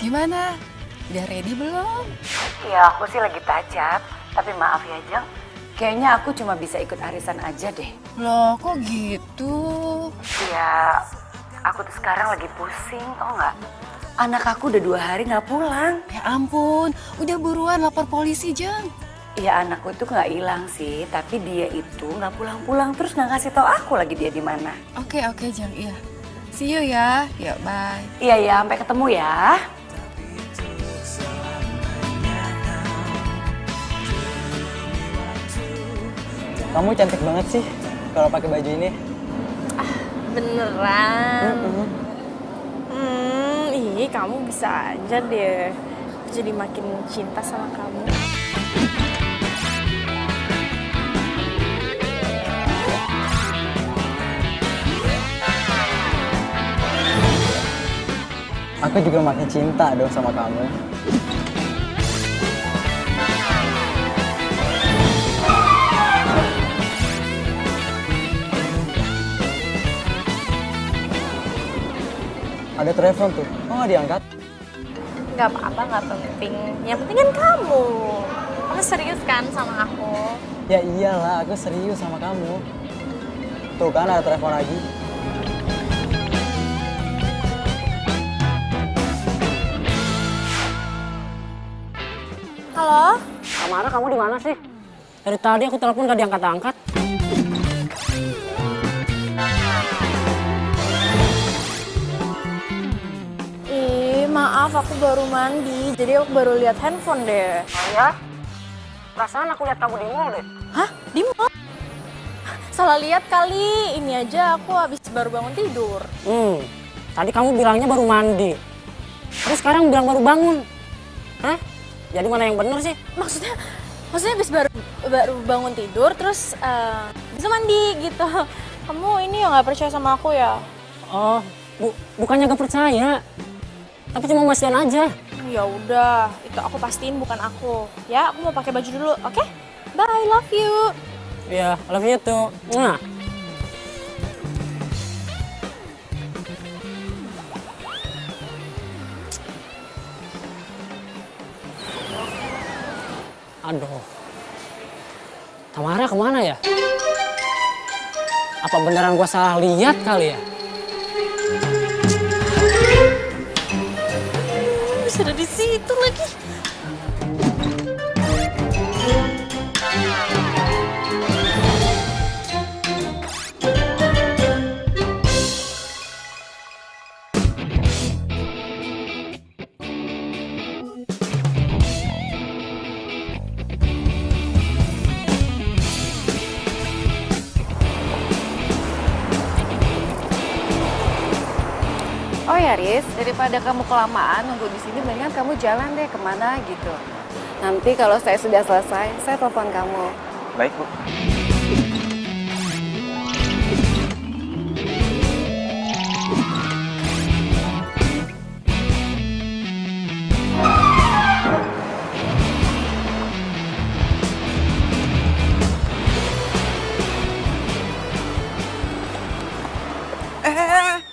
Gimana? Udah ready belum? Ya aku sih lagi tajap, tapi maaf ya Jeng. Kayaknya aku cuma bisa ikut arisan aja deh. Loh, kok gitu? Ya, aku tuh sekarang lagi pusing, tau nggak? Anak aku udah 2 hari nggak pulang. Ya ampun, udah buruan lapor polisi, Jeng. Ya anakku itu nggak hilang sih, tapi dia itu nggak pulang-pulang terus nggak kasih tau aku lagi dia di mana. Oke, Jeng, iya. See you ya. Yuk, bye. Iya ya, sampai ketemu ya. Kamu cantik banget sih kalau pakai baju ini. Beneran? Kamu bisa aja deh. Jadi makin cinta sama kamu. Aku juga makin cinta dong sama kamu. Ada telepon tuh, kok nggak diangkat? Gak apa-apa, gak penting. Yang penting kan kamu. Kamu serius kan sama aku? Ya iyalah, aku serius sama kamu. Tuh kan ada telepon lagi. Halo? Samara, kamu di mana sih? Dari tadi aku telepon gak diangkat-angkat. Maaf, aku baru mandi, jadi aku baru lihat handphone deh. Oh ya? Perasaan aku lihat kamu di mall deh. Hah? Di mall? Salah lihat kali, ini aja aku habis baru bangun tidur. Tadi kamu bilangnya baru mandi. Terus sekarang bilang baru bangun. Hah? Jadi mana yang bener sih? Maksudnya habis baru bangun tidur, terus bisa mandi gitu. Kamu ini ya nggak percaya sama aku ya? Oh, bukannya gak percaya. Tapi cuma mastiin aja. Ya udah, itu aku pastiin bukan aku. Ya, aku mau pakai baju dulu, oke? Bye, love you. Iya, love you too. Nah. Aduh. Tamara kemana ya? Apa beneran gua salah lihat kali ya? Ada di situ lagi. Oh ya Riz, daripada kamu kelamaan nunggu di sini, mendingan kamu jalan deh kemana gitu. Nanti kalau saya sudah selesai, saya telepon kamu. Baik, Bu.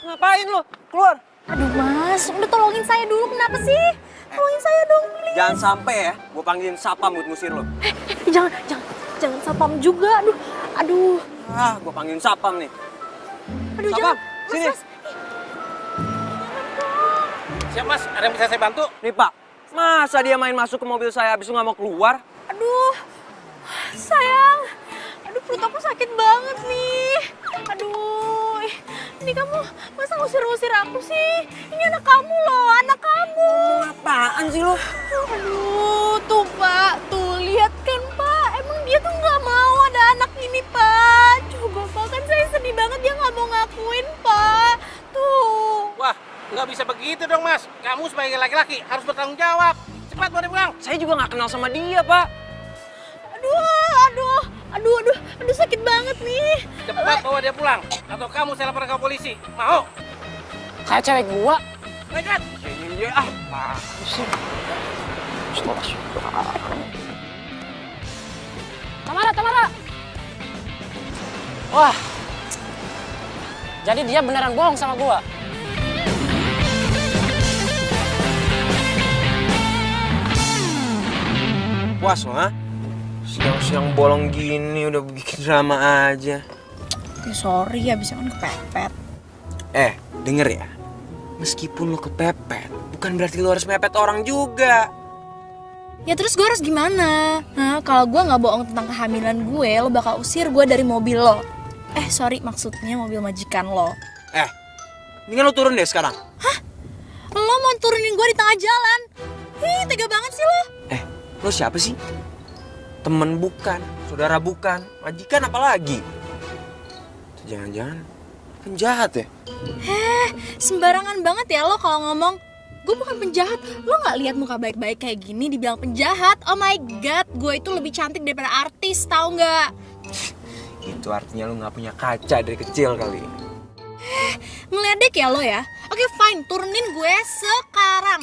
Ngapain lu? Keluar! Aduh mas, udah tolongin saya dulu, kenapa sih? Tolongin saya dong, please. Jangan sampai ya, gue panggilin sapam buat ngusir lo. Jangan sapam juga, aduh. Ah, gue panggilin sapam nih. Aduh, Sapam, jangan. sini. Mas. Siap mas, ada yang bisa saya bantu? Nih Pak, masa dia main masuk ke mobil saya habis itu nggak mau keluar? Aduh, sayang. Aduh, perut aku sakit banget nih. Aduh, ini kamu masa ngusir-ngusir aku sih? Ini anak kamu loh, anak kamu. Apaan sih lo? Aduh, tuh Pak, tuh lihat kan Pak. Emang dia tuh nggak mau ada anak ini Pak. Coba Pak, kan saya sedih banget dia nggak mau ngakuin Pak. Tuh. Wah, nggak bisa begitu dong mas. Kamu sebagai laki-laki harus bertanggung jawab. Cepat bawa dia pulang. Saya juga nggak kenal sama dia, Pak. Aduh, sakit banget nih. Cepat bawa dia pulang. Atau kamu saya laporkan ke polisi. Mau? Kayak cewek gua. Nekat. Iya, sih. Tamara. Wah. Jadi dia beneran bohong sama gua. puas lo, ha? Siang-siang bolong gini udah bikin drama aja. Ya sorry, abisnya kan kepepet. Denger ya. Meskipun lo kepepet, bukan berarti lo harus mepet orang juga. Ya terus gue harus gimana? Nah, kalau gue nggak bohong tentang kehamilan gue, lo bakal usir gue dari mobil lo. Sorry, maksudnya mobil majikan lo. Mendingan lo turun deh sekarang. Hah? Lo mau turunin gue di tengah jalan? Ih, tega banget sih lo. Lo siapa sih? Temen bukan, saudara bukan, majikan apalagi? Jangan-jangan penjahat ya? Sembarangan banget ya lo kalau ngomong. Gue bukan penjahat. Lo gak lihat muka baik-baik kayak gini dibilang penjahat? Oh my god, gue itu lebih cantik daripada artis, tahu nggak? Itu artinya lo gak punya kaca dari kecil kali. Ngeledek ya lo ya? Oke fine, turunin gue sekarang.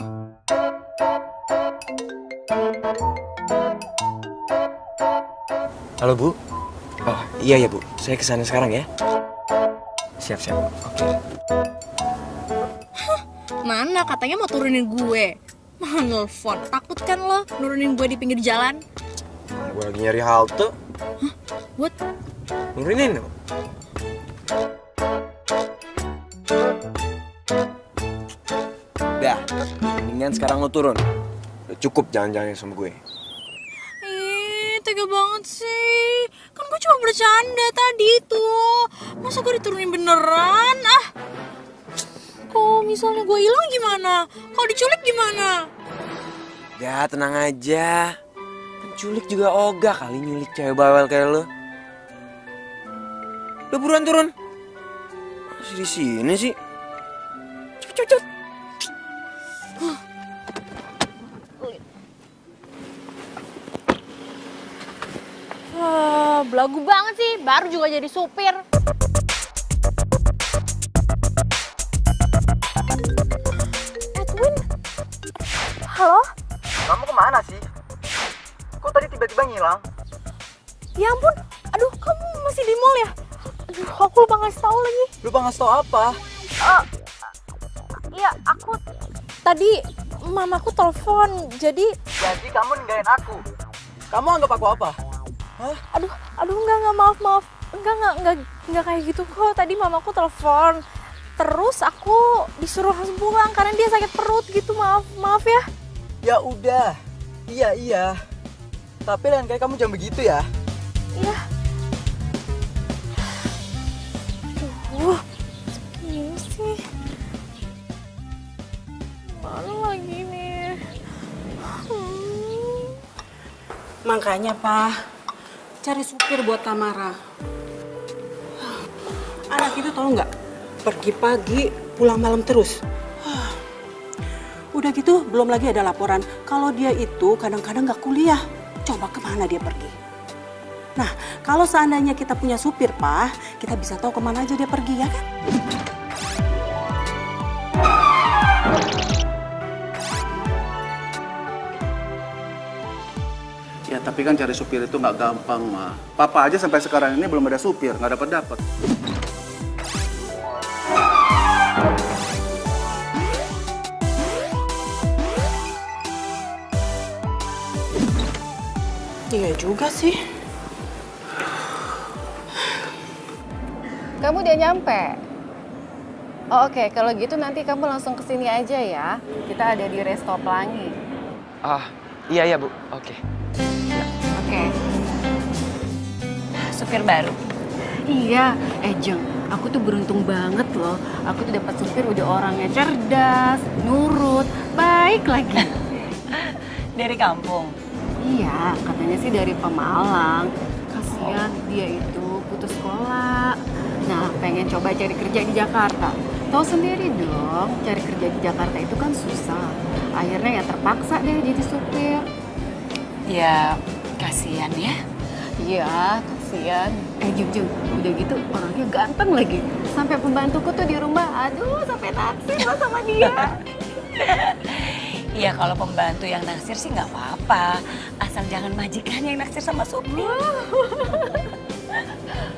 Halo Bu? Oh iya ya Bu, saya kesana sekarang ya. Siap-siap, oke. Mana katanya mau turunin gue? Mau nelfon, takut kan lo nurunin gue di pinggir jalan? Gue lagi nyari halte. What? Nurunin lo. Udah, mendingan sekarang lo turun. Udah cukup jangan-jangan sama gue. Ih, tega banget sih. Kan gue cuma bercanda tadi tuh. Masa gue diturunin beneran? Kalau misalnya gue hilang gimana? Kalau diculik gimana? Ya tenang aja. Penculik juga ogah kali nyulik cewek bawel kayak lo. Udah buruan turun. Masih di sini sih. Cepet. Belagu banget sih, baru juga jadi supir. Edwin? Halo? Kamu kemana sih? Kok tadi tiba-tiba ngilang? Ya ampun, aduh kamu masih di mall ya? Aduh, aku lupa ngasih tahu lagi. Lupa ngasih tau apa? Iya, aku tadi mamaku telepon, jadi Kamu ninggalin aku. Kamu anggap aku apa? aduh enggak maaf. Enggak kayak gitu kok. Tadi mamaku telepon. Terus aku disuruh langsung pulang karena dia sakit perut gitu. Maaf ya. Ya udah. Iya. Tapi lain kali kamu jangan begitu ya. Iya. Aduh, gini sih. Mana lagi nih? Makanya, Pak, cari supir buat Tamara. Anak itu tahu nggak? Pergi pagi, pulang malam terus. Udah gitu, belum lagi ada laporan kalau dia itu kadang-kadang nggak kuliah. Coba kemana dia pergi? Nah, kalau seandainya kita punya supir, Pak, kita bisa tahu kemana aja dia pergi, ya kan? Ya tapi kan cari supir itu nggak gampang, Ma. Papa aja sampai sekarang ini belum ada supir, nggak dapat. Iya juga sih. Kamu udah nyampe? Oh, oke, kalau gitu nanti kamu langsung kesini aja ya. Kita ada di Resto Pelangi. Iya Bu, oke. Oke. Supir baru. Iya, Jeng, aku tuh beruntung banget loh. Aku tuh dapat supir udah orangnya cerdas, nurut, baik lagi. Dari kampung. Iya, katanya sih dari Pemalang. Kasihan dia itu putus sekolah. Nah, pengen coba cari kerja di Jakarta. Tahu sendiri dong, cari kerja di Jakarta itu kan susah. Akhirnya ya terpaksa deh jadi supir. Ya, kasihan ya. Iya, kasihan. Jeng, udah gitu orangnya ganteng lagi. Sampai pembantuku tuh di rumah, aduh sampai naksir loh sama dia. Iya, kalau pembantu yang naksir sih nggak apa-apa. Asal jangan majikan yang naksir sama supir.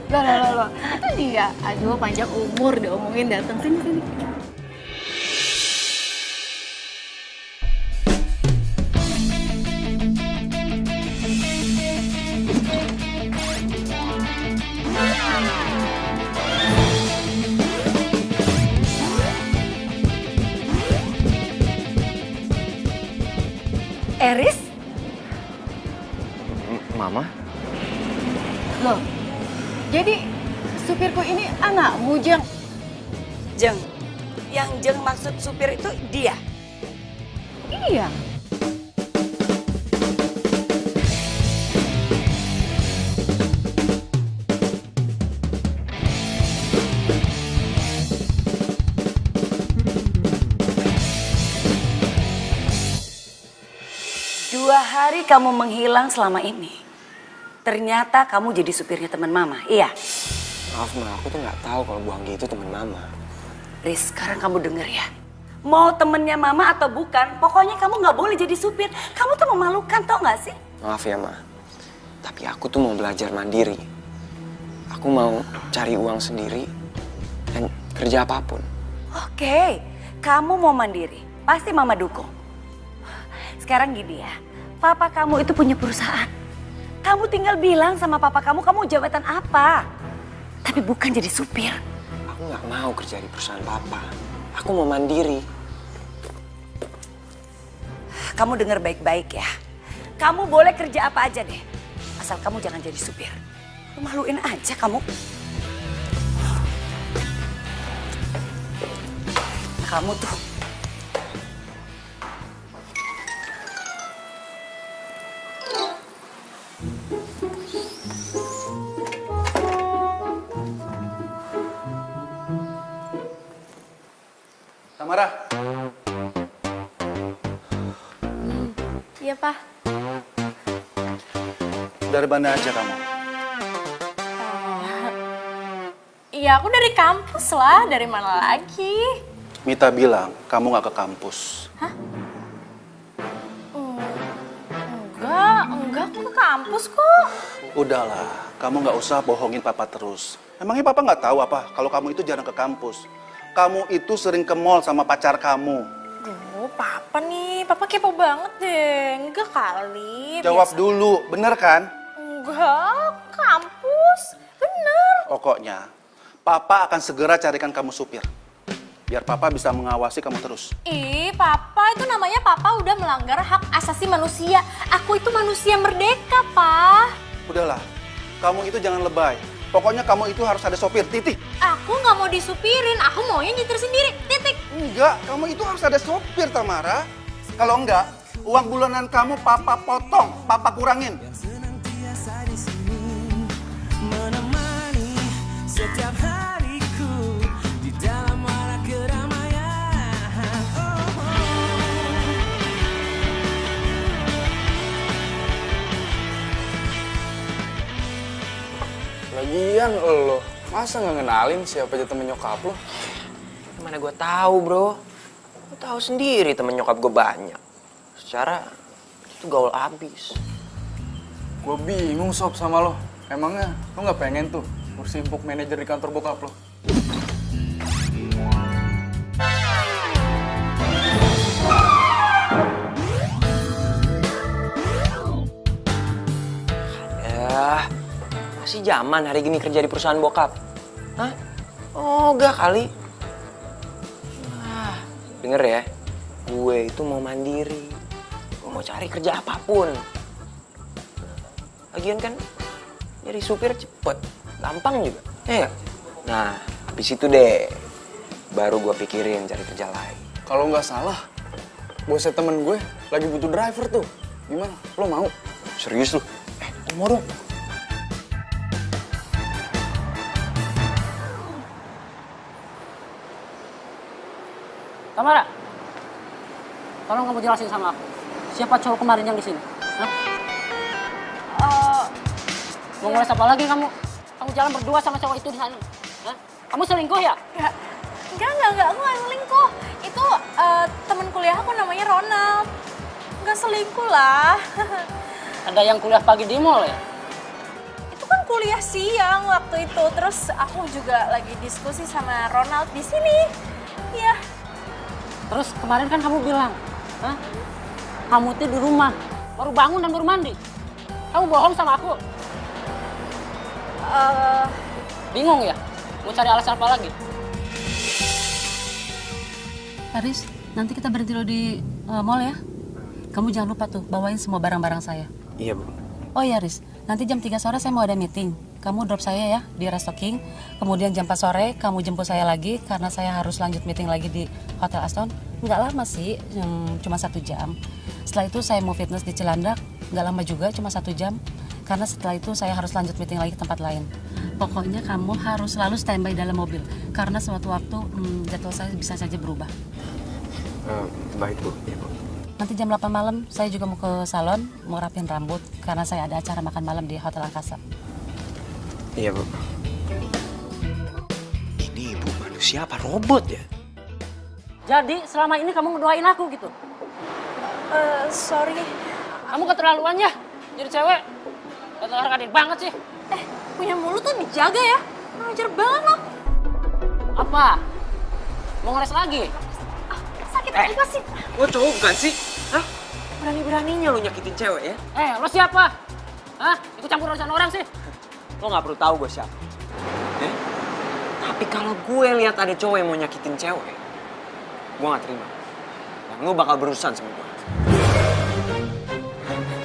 Loh, itu dia. Aduh, panjang umur diomongin datang sini. Eris? Mama? Loh, jadi supirku ini anakmu, Jeng? Jeng. Yang Jeng maksud supir itu dia? Iya. Dua hari kamu menghilang selama ini. Ternyata kamu jadi supirnya teman Mama, iya? Maaf Ma, aku tuh nggak tahu kalau Bu Anggi itu teman Mama. Riz, sekarang kamu denger ya. Mau temennya Mama atau bukan, pokoknya kamu nggak boleh jadi supir. Kamu tuh memalukan, tau nggak sih? Maaf ya Ma, tapi aku tuh mau belajar mandiri. Aku mau cari uang sendiri dan kerja apapun. Oke, kamu mau mandiri, pasti Mama dukung. Sekarang gini ya, papa kamu itu punya perusahaan. Kamu tinggal bilang sama papa kamu jabatan apa. Tapi bukan jadi supir. Aku nggak mau kerja di perusahaan papa. Aku mau mandiri. Kamu dengar baik-baik ya. Kamu boleh kerja apa aja deh. Asal kamu jangan jadi supir. Lu maluin aja kamu. Kamu tuh. Tamara, Iya, Pak. dari mana aja kamu? Iya, aku dari kampus lah. Dari mana lagi? Mita bilang kamu nggak ke kampus. Enggak, aku ke kampus kok. Udahlah, kamu nggak usah bohongin papa terus. Emangnya papa nggak tahu apa kalau kamu itu jarang ke kampus? Kamu itu sering ke mall sama pacar kamu. Duh, papa nih. Papa kepo banget deh. Enggak kali. Jawab dulu, bener kan? Enggak, kampus. Bener. Pokoknya, papa akan segera carikan kamu supir. Biar papa bisa mengawasi kamu terus. Ih, papa itu namanya papa udah melanggar hak asasi manusia. Aku itu manusia merdeka, Pak. Udahlah, kamu itu jangan lebay. Pokoknya kamu itu harus ada sopir, titik. Aku nggak mau disupirin, aku maunya nyetir sendiri, titik. Enggak, kamu itu harus ada sopir, Tamara. Kalau enggak, uang bulanan kamu papa potong, papa kurangin. Lagian lo, masa nggak ngenalin siapa aja temen nyokap lo? Gimana gue tahu bro? Lo tahu sendiri temen nyokap gue banyak. Secara itu gaul abis. Gue bingung sob sama lo. Emangnya lo nggak pengen tuh kursi empuk manajer di kantor bokap lo? Ya, masih zaman hari gini kerja di perusahaan bokap. Hah? Oh, enggak kali. Nah, denger ya, gue itu mau mandiri. Gue mau cari kerja apapun. Lagian kan jadi supir cepet, gampang juga. Ya nggak? Nah, habis itu deh, baru gue pikirin cari kerja lain. Kalau nggak salah, bosnya temen gue lagi butuh driver tuh. Gimana? Lo mau? Serius lu? Gue mau dong. Tamara, tolong kamu jelasin sama aku. Siapa cowok kemarin yang di sini? Hah? Mau ngeles apa lagi kamu? Kamu jalan berdua sama cowok itu di sana. Hah? Kamu selingkuh ya? Enggak, aku nggak selingkuh. Itu temen kuliah aku namanya Ronald. Nggak selingkuh lah. Ada yang kuliah pagi di mall ya? Itu kan kuliah siang waktu itu. Terus aku juga lagi diskusi sama Ronald di sini. Iya. Terus kemarin kan kamu bilang, hah? Kamu tuh di rumah, baru bangun dan baru mandi. Kamu bohong sama aku. Bingung ya? Mau cari alasan apa lagi? Haris, nanti kita berhenti lo di mall ya. kamu jangan lupa tuh bawain semua barang-barang saya. Iya, Bu. Oh iya, Riz. Nanti jam 3 sore saya mau ada meeting. Kamu drop saya ya di Restoking. Kemudian jam 4 sore kamu jemput saya lagi karena saya harus lanjut meeting lagi di Hotel Aston. Nggak lama sih, cuma 1 jam. Setelah itu saya mau fitness di Cilandak. Nggak lama juga, cuma 1 jam. Karena setelah itu saya harus lanjut meeting lagi ke tempat lain. Pokoknya kamu harus selalu standby dalam mobil. Karena suatu waktu jadwal saya bisa saja berubah. Baik, Bu. Iya, Bu. Nanti jam 8 malam saya juga mau ke salon, mau rapin rambut. Karena saya ada acara makan malam di Hotel Angkasa. Iya, Bu. Ini ibu manusia apa robot ya? Jadi selama ini kamu ngedoain aku gitu? Sorry. Kamu keterlaluan ya jadi cewek. Harga banget sih. Punya mulut tuh dijaga ya. Ngajar banget lo. Apa? Mau ngeres lagi? Sakit apa sih? Lo cowok bukan sih? Hah? Berani-beraninya lo nyakitin cewek ya? Lo siapa? Hah? Ikut campur urusan orang sih? Lo nggak perlu tahu gue siapa. Tapi kalau gue lihat ada cowok yang mau nyakitin cewek, gue nggak terima. Dan lo bakal berurusan sama gue.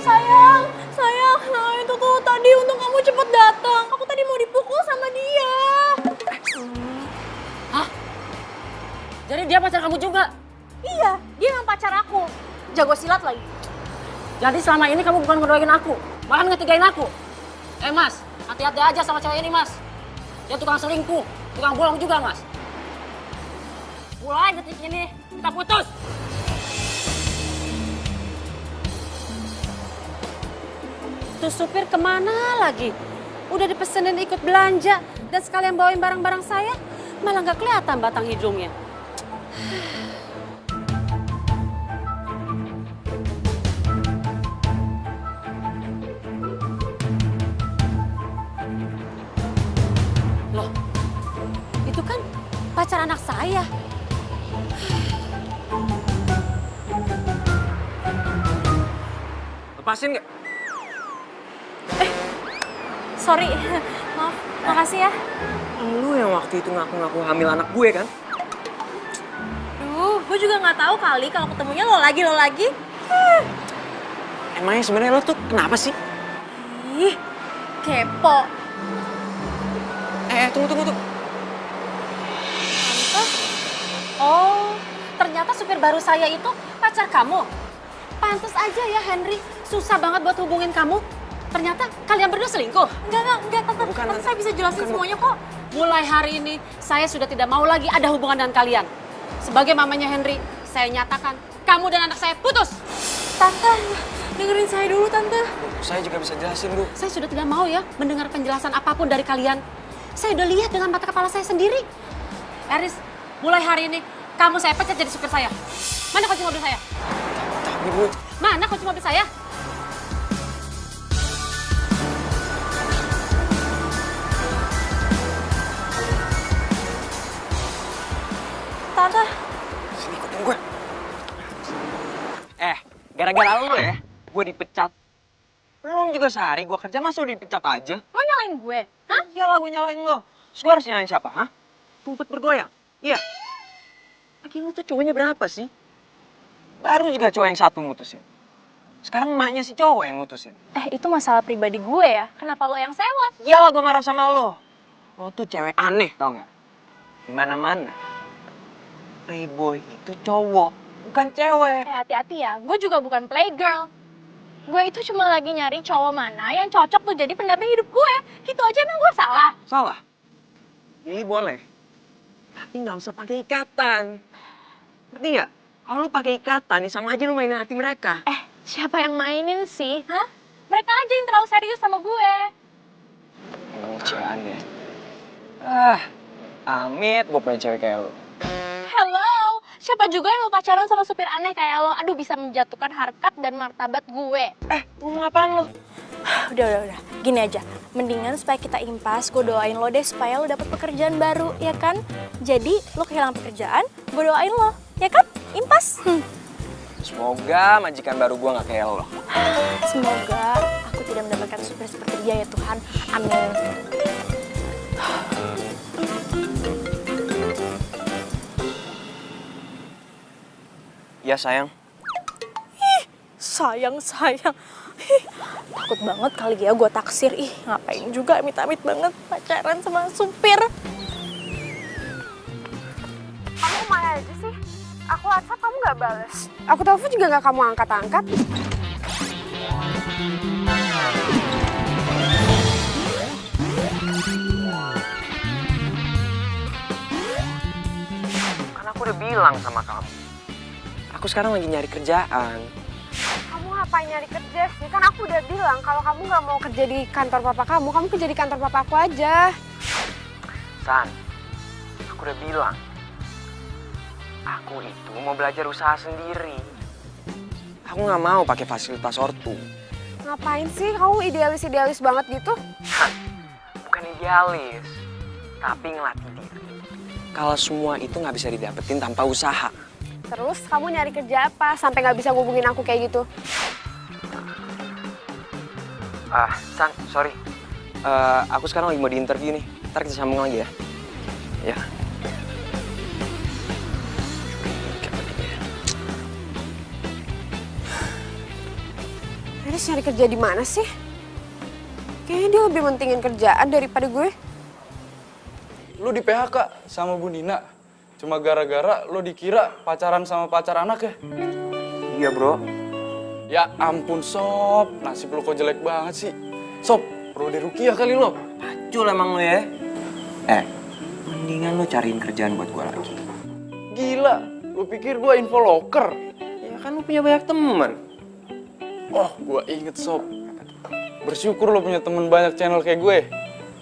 Sayang, nah itu tuh tadi untung kamu cepet datang. Aku tadi mau dipukul sama dia. Hah? Jadi dia pacar kamu juga? Iya, dia emang pacar aku. Jago silat lagi. Jadi selama ini kamu bukan ngedoain aku, bahkan ngetigain aku. Mas, hati-hati aja sama cewek ini, Mas. Dia tukang selingkuh, tukang bohong juga, Mas. Mulai detik ini, kita putus. Tuh supir kemana lagi? Udah dipesenin ikut belanja dan sekalian bawain barang-barang saya, malah nggak kelihatan batang hidungnya. Loh, itu kan pacar anak saya. Lepasin nggak? Sorry, maaf, makasih ya. Lu yang waktu itu ngaku-ngaku hamil anak gue kan? Gue juga nggak tahu kali kalau ketemunya lo lagi. Emangnya sebenarnya lo tuh kenapa sih? Ih, kepo. Tunggu. Oh, ternyata supir baru saya itu pacar kamu. Pantes aja ya Henry, susah banget buat hubungin kamu. Ternyata kalian berdua selingkuh. Enggak, Tante saya bisa jelasin semuanya kok. Mulai hari ini, saya sudah tidak mau lagi ada hubungan dengan kalian. Sebagai mamanya Henry, saya nyatakan kamu dan anak saya putus. Tante, dengerin saya dulu, Tante. Saya juga bisa jelasin, Bu. Saya sudah tidak mau ya mendengar penjelasan apapun dari kalian. Saya udah lihat dengan mata kepala saya sendiri. Eris, mulai hari ini, kamu saya pecat jadi supir saya. Mana kunci mobil saya? Tapi, Bu. Mana kunci mobil saya? Tante. Sini ikutin gue. Gara-gara lu ya, gue dipecat. Belum juga sehari gue kerja, masa udah dipecat aja? Lo nyalain gue? Hah? Iyalah gue nyalain lo. Terus gue harus nyalain siapa, hah? Tumpet bergoyang? Iya. Lagi lu tuh cowoknya berapa sih? Baru juga cowok yang satu mutusin. Sekarang emaknya si cowok yang mutusin. Itu masalah pribadi gue ya. Kenapa lo yang sewot? Iyalah gue marah sama lo. Lo tuh cewek aneh, tau gak? Dimana-mana. Playboy itu cowok, bukan cewek. Hati-hati ya, gue juga bukan playgirl. Gue itu cuma lagi nyari cowok mana yang cocok tuh jadi pendamping hidup gue. Gitu aja emang gue salah? Salah? Ini boleh. Tapi nggak usah pakai ikatan. Ngerti nggak? Kalau lu pakai ikatan, nih sama aja lu mainin hati mereka. Siapa yang mainin sih? Hah? Mereka aja yang terlalu serius sama gue. Cewek aneh. Amit gue punya cewek kayak lu. Hello, siapa juga yang mau pacaran sama supir aneh kayak lo? Aduh, bisa menjatuhkan harkat dan martabat gue. Lu ngapain lu? Udah. Gini aja, mendingan supaya kita impas, gue doain lo deh supaya lo dapet pekerjaan baru, ya kan? Jadi, lo kehilangan pekerjaan, gue doain lo, ya kan? Impas. Semoga majikan baru gue gak kayak lo. Semoga aku tidak mendapatkan supir seperti dia ya Tuhan. Amin. Iya sayang. sayang. Ih, takut banget kali ya gue taksir. Ih, ngapain juga amit-amit banget pacaran sama supir. Kamu kemana aja sih? Aku WhatsApp kamu gak bales. Aku telepon juga gak kamu angkat-angkat. Kan aku udah bilang sama kamu. Aku sekarang lagi nyari kerjaan. Kamu ngapain nyari kerja sih? Kan aku udah bilang kalau kamu gak mau kerja di kantor papa kamu kerja di kantor papa aku aja. San, aku udah bilang. Aku itu mau belajar usaha sendiri. Aku nggak mau pakai fasilitas ortu. Ngapain sih kamu idealis banget gitu? Bukan idealis, tapi ngelatih diri. Kalau semua itu nggak bisa didapetin tanpa usaha. Terus kamu nyari kerja apa sampai nggak bisa ngubungin aku kayak gitu? San, sorry. Aku sekarang lagi mau di interview nih. Ntar kita sambung lagi ya. Ya. Eris nyari kerja di mana sih? Kayaknya dia lebih mentingin kerjaan daripada gue. Lu di PHK sama Bu Nina. Cuma gara-gara lu dikira pacaran sama pacar anak ya? Iya, bro. Ya ampun, Sob. Nasib lu kok jelek banget sih. Sob, perlu dirukiah kali lo. Pacul emang lu ya. Mendingan lu cariin kerjaan buat gua lagi. Gila, lu pikir gua info loker? Ya kan lu punya banyak teman. Oh, gua inget, Sob. Bersyukur lo punya temen banyak channel kayak gue.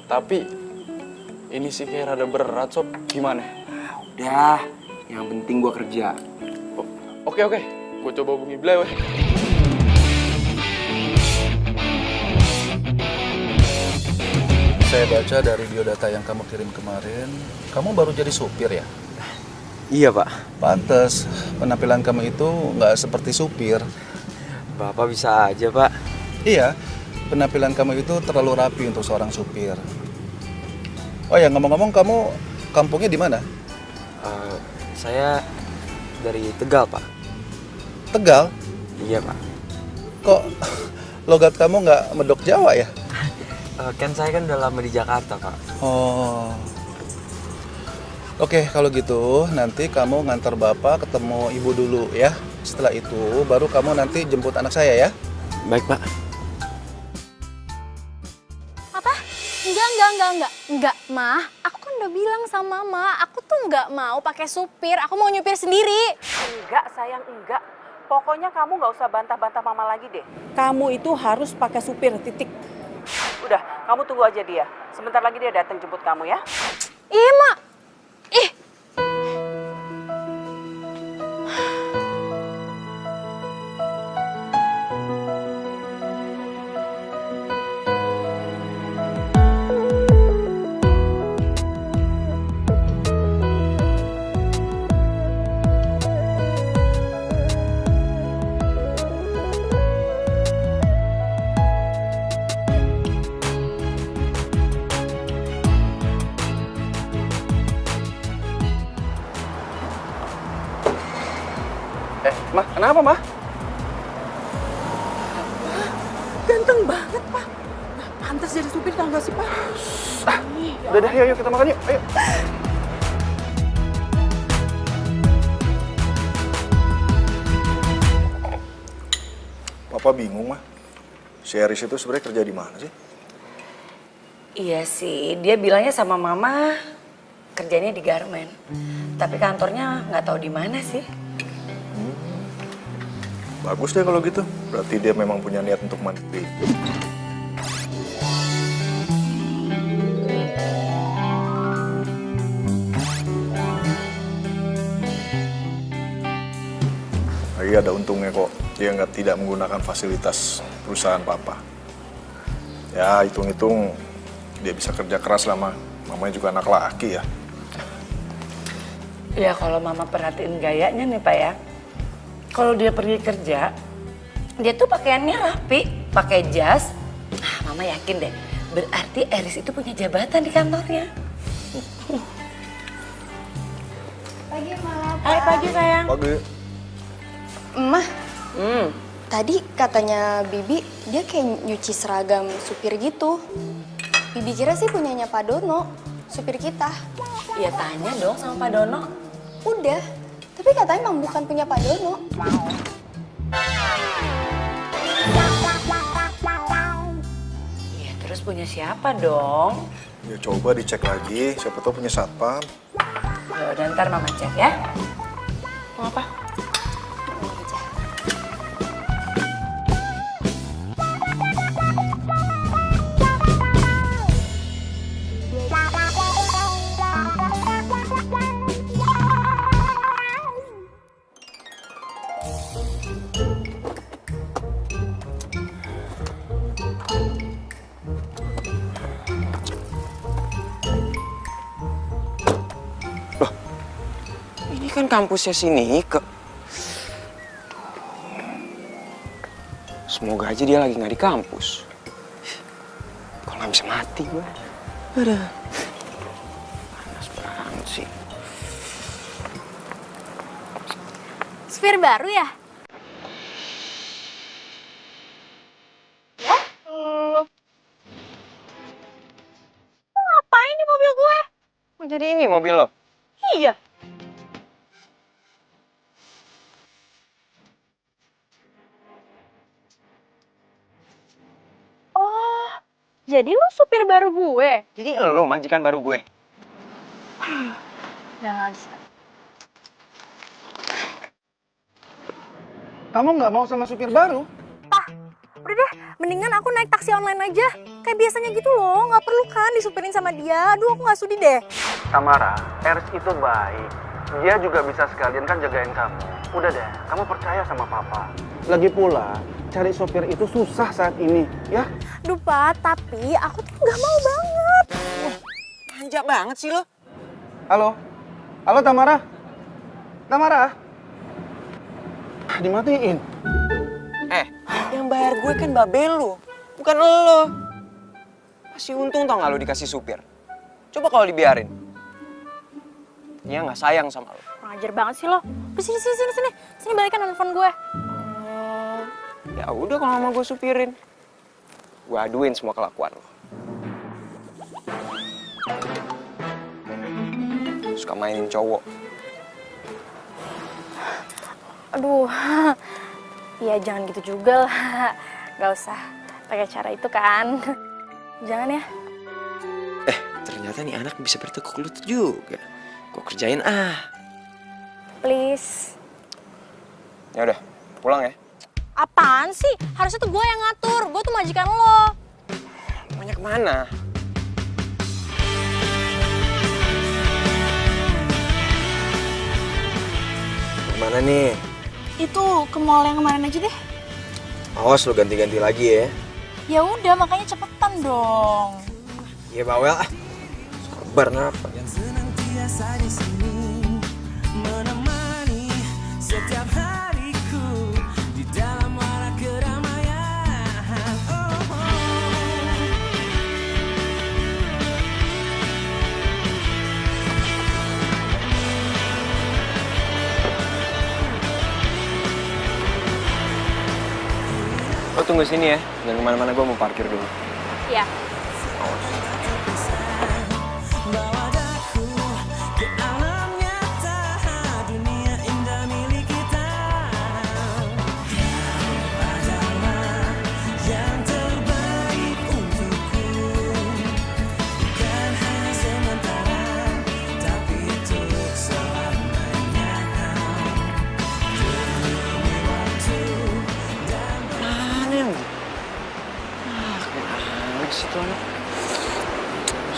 Tapi, ini sih kayak rada berat, Sob. Gimana? Udah, yang penting gua kerja. Oke. Gua coba hubungi beliau. Saya baca dari biodata yang kamu kirim kemarin, kamu baru jadi supir ya? Iya, Pak. Pantes, penampilan kamu itu nggak seperti supir. Bapak bisa aja, Pak. Iya, penampilan kamu itu terlalu rapi untuk seorang supir. Oh ya, ngomong-ngomong, kamu kampungnya di mana? Saya dari Tegal, Pak. Tegal? Iya, Pak. Kok logat kamu nggak medok Jawa ya? Kan saya kan udah lama di Jakarta, Pak. Oh. Oke, kalau gitu nanti kamu ngantar bapak ketemu ibu dulu ya. Setelah itu baru kamu nanti jemput anak saya ya. Baik, Pak. Apa? Enggak, Mah. Aku kan udah bilang sama Mama, aku tuh nggak mau pakai supir, aku mau nyupir sendiri. Enggak, sayang, enggak. Pokoknya kamu nggak usah bantah-bantah mama lagi deh. Kamu itu harus pakai supir, titik. Udah, kamu tunggu aja dia. Sebentar lagi dia datang jemput kamu ya. Iya, Mak. Ih. Mah, kenapa, Mah? Ganteng banget, Pak. Nah, pantas jadi supir tau gak sih, Pak? Udah, yuk kita makan yuk. Ayo. Papa bingung, Mah. Si Eris itu sebenarnya kerja di mana sih? Iya sih, dia bilangnya sama mama kerjanya di garmen. Tapi kantornya nggak tahu di mana sih. Bagus deh kalau gitu. Berarti dia memang punya niat untuk mandiri. Lagi ada untungnya kok. Dia tidak menggunakan fasilitas perusahaan papa. Ya, hitung-hitung dia bisa kerja keras lah, mamanya juga anak laki ya. Ya kalau mama perhatiin gayanya nih Pak ya. Kalau dia pergi kerja, dia tuh pakaiannya rapi, pakai jas. Mama yakin deh, berarti Eris itu punya jabatan di kantornya. Pagi, Mama. Hai, pagi sayang. Pagi. Emah, Tadi katanya Bibi, dia kayak nyuci seragam supir gitu. Bibi kira sih punyanya Pak Dono, supir kita. Ya tanya dong sama Pak Dono. Udah, tapi katanya emang bukan punya Pak Dono. Ya terus punya siapa dong? Ya coba dicek lagi, siapa tahu punya satpam. Ya udah ntar Mama cek ya. Mau apa? Kan kampusnya si Nike. Semoga aja dia lagi nggak di kampus. Kalau nggak bisa mati gue. Aduh. Panas banget sih. Supir baru ya? Ngapain di mobil gue? Oh, jadi ini mobil lo? Iya. Jadi lu supir baru gue? Jadi lo majikan baru gue? Jangan bisa. Kamu nggak mau sama supir baru? Udah deh, mendingan aku naik taksi online aja. Kayak biasanya gitu loh, nggak perlu kan disupirin sama dia. Aduh, aku nggak sudi deh. Tamara, Eris itu baik. Dia juga bisa sekalian kan jagain kamu. Udah deh, kamu percaya sama papa. Lagi pula, cari sopir itu susah saat ini, ya? Duh, Pak, tapi aku tuh nggak mau banget. Manja banget sih lo. Halo? Halo Tamara? Tamara? Dimatiin. Yang bayar gue kan babel lo, bukan lo. Masih untung tau gak lo dikasih supir. Coba kalau dibiarin. Dia nggak sayang sama lo. Ngajar banget sih lo. Sini, sini, sini, sini. Sini balikan handphone gue. Ya udah kalau mau gue supirin. Gue aduin semua kelakuan lo. Suka mainin cowok. Aduh, ya jangan gitu juga lah. Gak usah pakai cara itu kan. Jangan ya. Ternyata nih anak bisa bertekuk lutut juga. Gue kerjain ah. Please. Ya udah, pulang ya. Apaan sih? Harusnya tuh gue yang ngatur. Gue tuh majikan lo. Banyak mana? Kemana nih? Itu ke mall yang kemarin aja deh. Awas lo ganti-ganti lagi ya. Ya udah, makanya cepetan dong. Iya bawel ah. Sabar napa? Setiap hariku di dalam warak keramaian. Lo tunggu sini ya, jangan kemana-mana, gue mau parkir dulu. Iya. Situ anak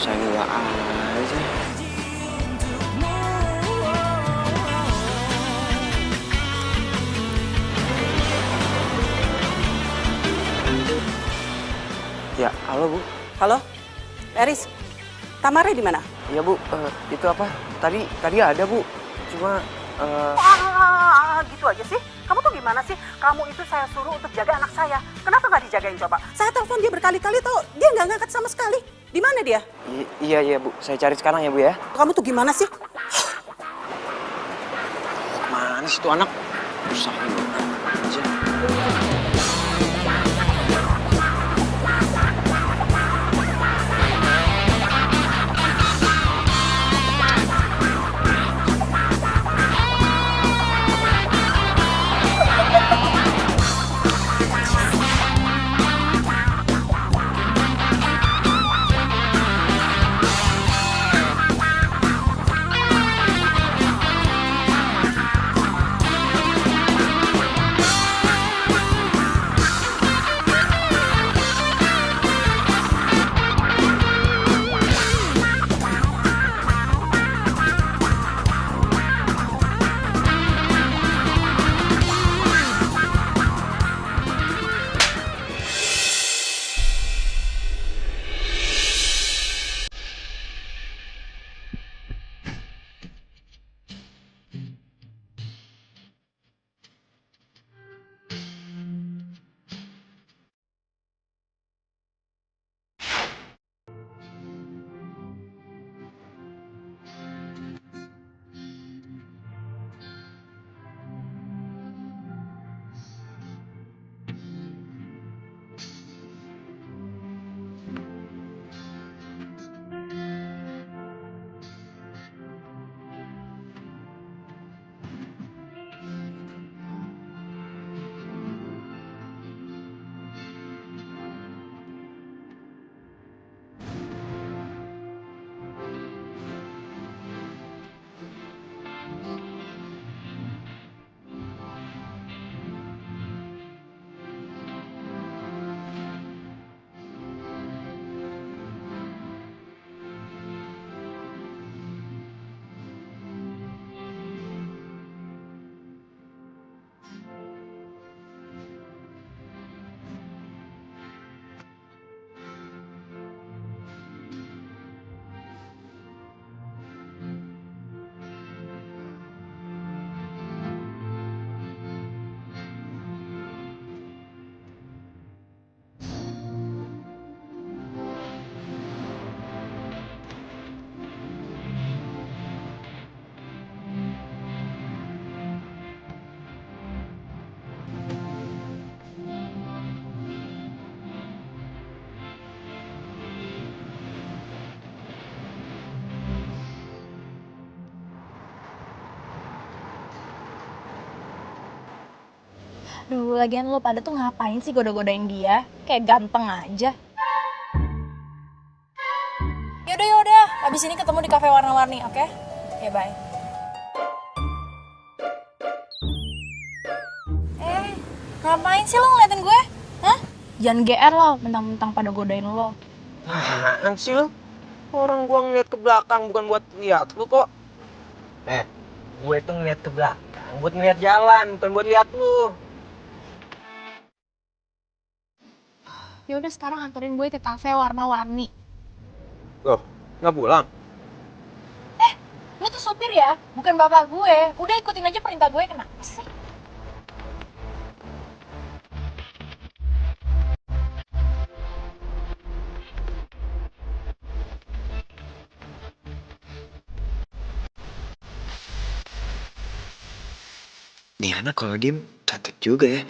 saya gua aja. Ya, halo Bu. Halo, Eris, Tamara di mana? Iya Bu, itu apa? Tadi ada Bu, cuma gitu aja sih? Kamu tuh gimana sih? Kamu itu saya suruh untuk jaga anak saya. Kenapa nggak dijagain coba? Saya telepon dia berkali-kali tuh, dia nggak ngangkat sama sekali. Di mana dia? Iya Bu, saya cari sekarang ya Bu ya. Kamu tuh gimana sih? Kemana sih tuh anak? Usahain aja. Duh, lagian lo pada tuh ngapain sih goda-godain dia? Kayak ganteng aja. Yaudah, abis ini ketemu di kafe warna-warni, oke? Oke, bye. Ngapain sih lo ngeliatin gue? Hah? Jangan GR lo, mentang-mentang pada godain lo. Apaan sih lo? Orang gua ngeliat ke belakang bukan buat lihat lu kok. Gue tuh ngeliat ke belakang buat ngeliat jalan, bukan buat lihat lu. Yaudah sekarang anterin gue ke kafe warna-warni. Loh, nggak pulang? Lo tuh sopir ya, bukan bapak gue. Udah ikutin aja perintah gue, kenapa sih? Nih anak kalau diem cantik juga ya.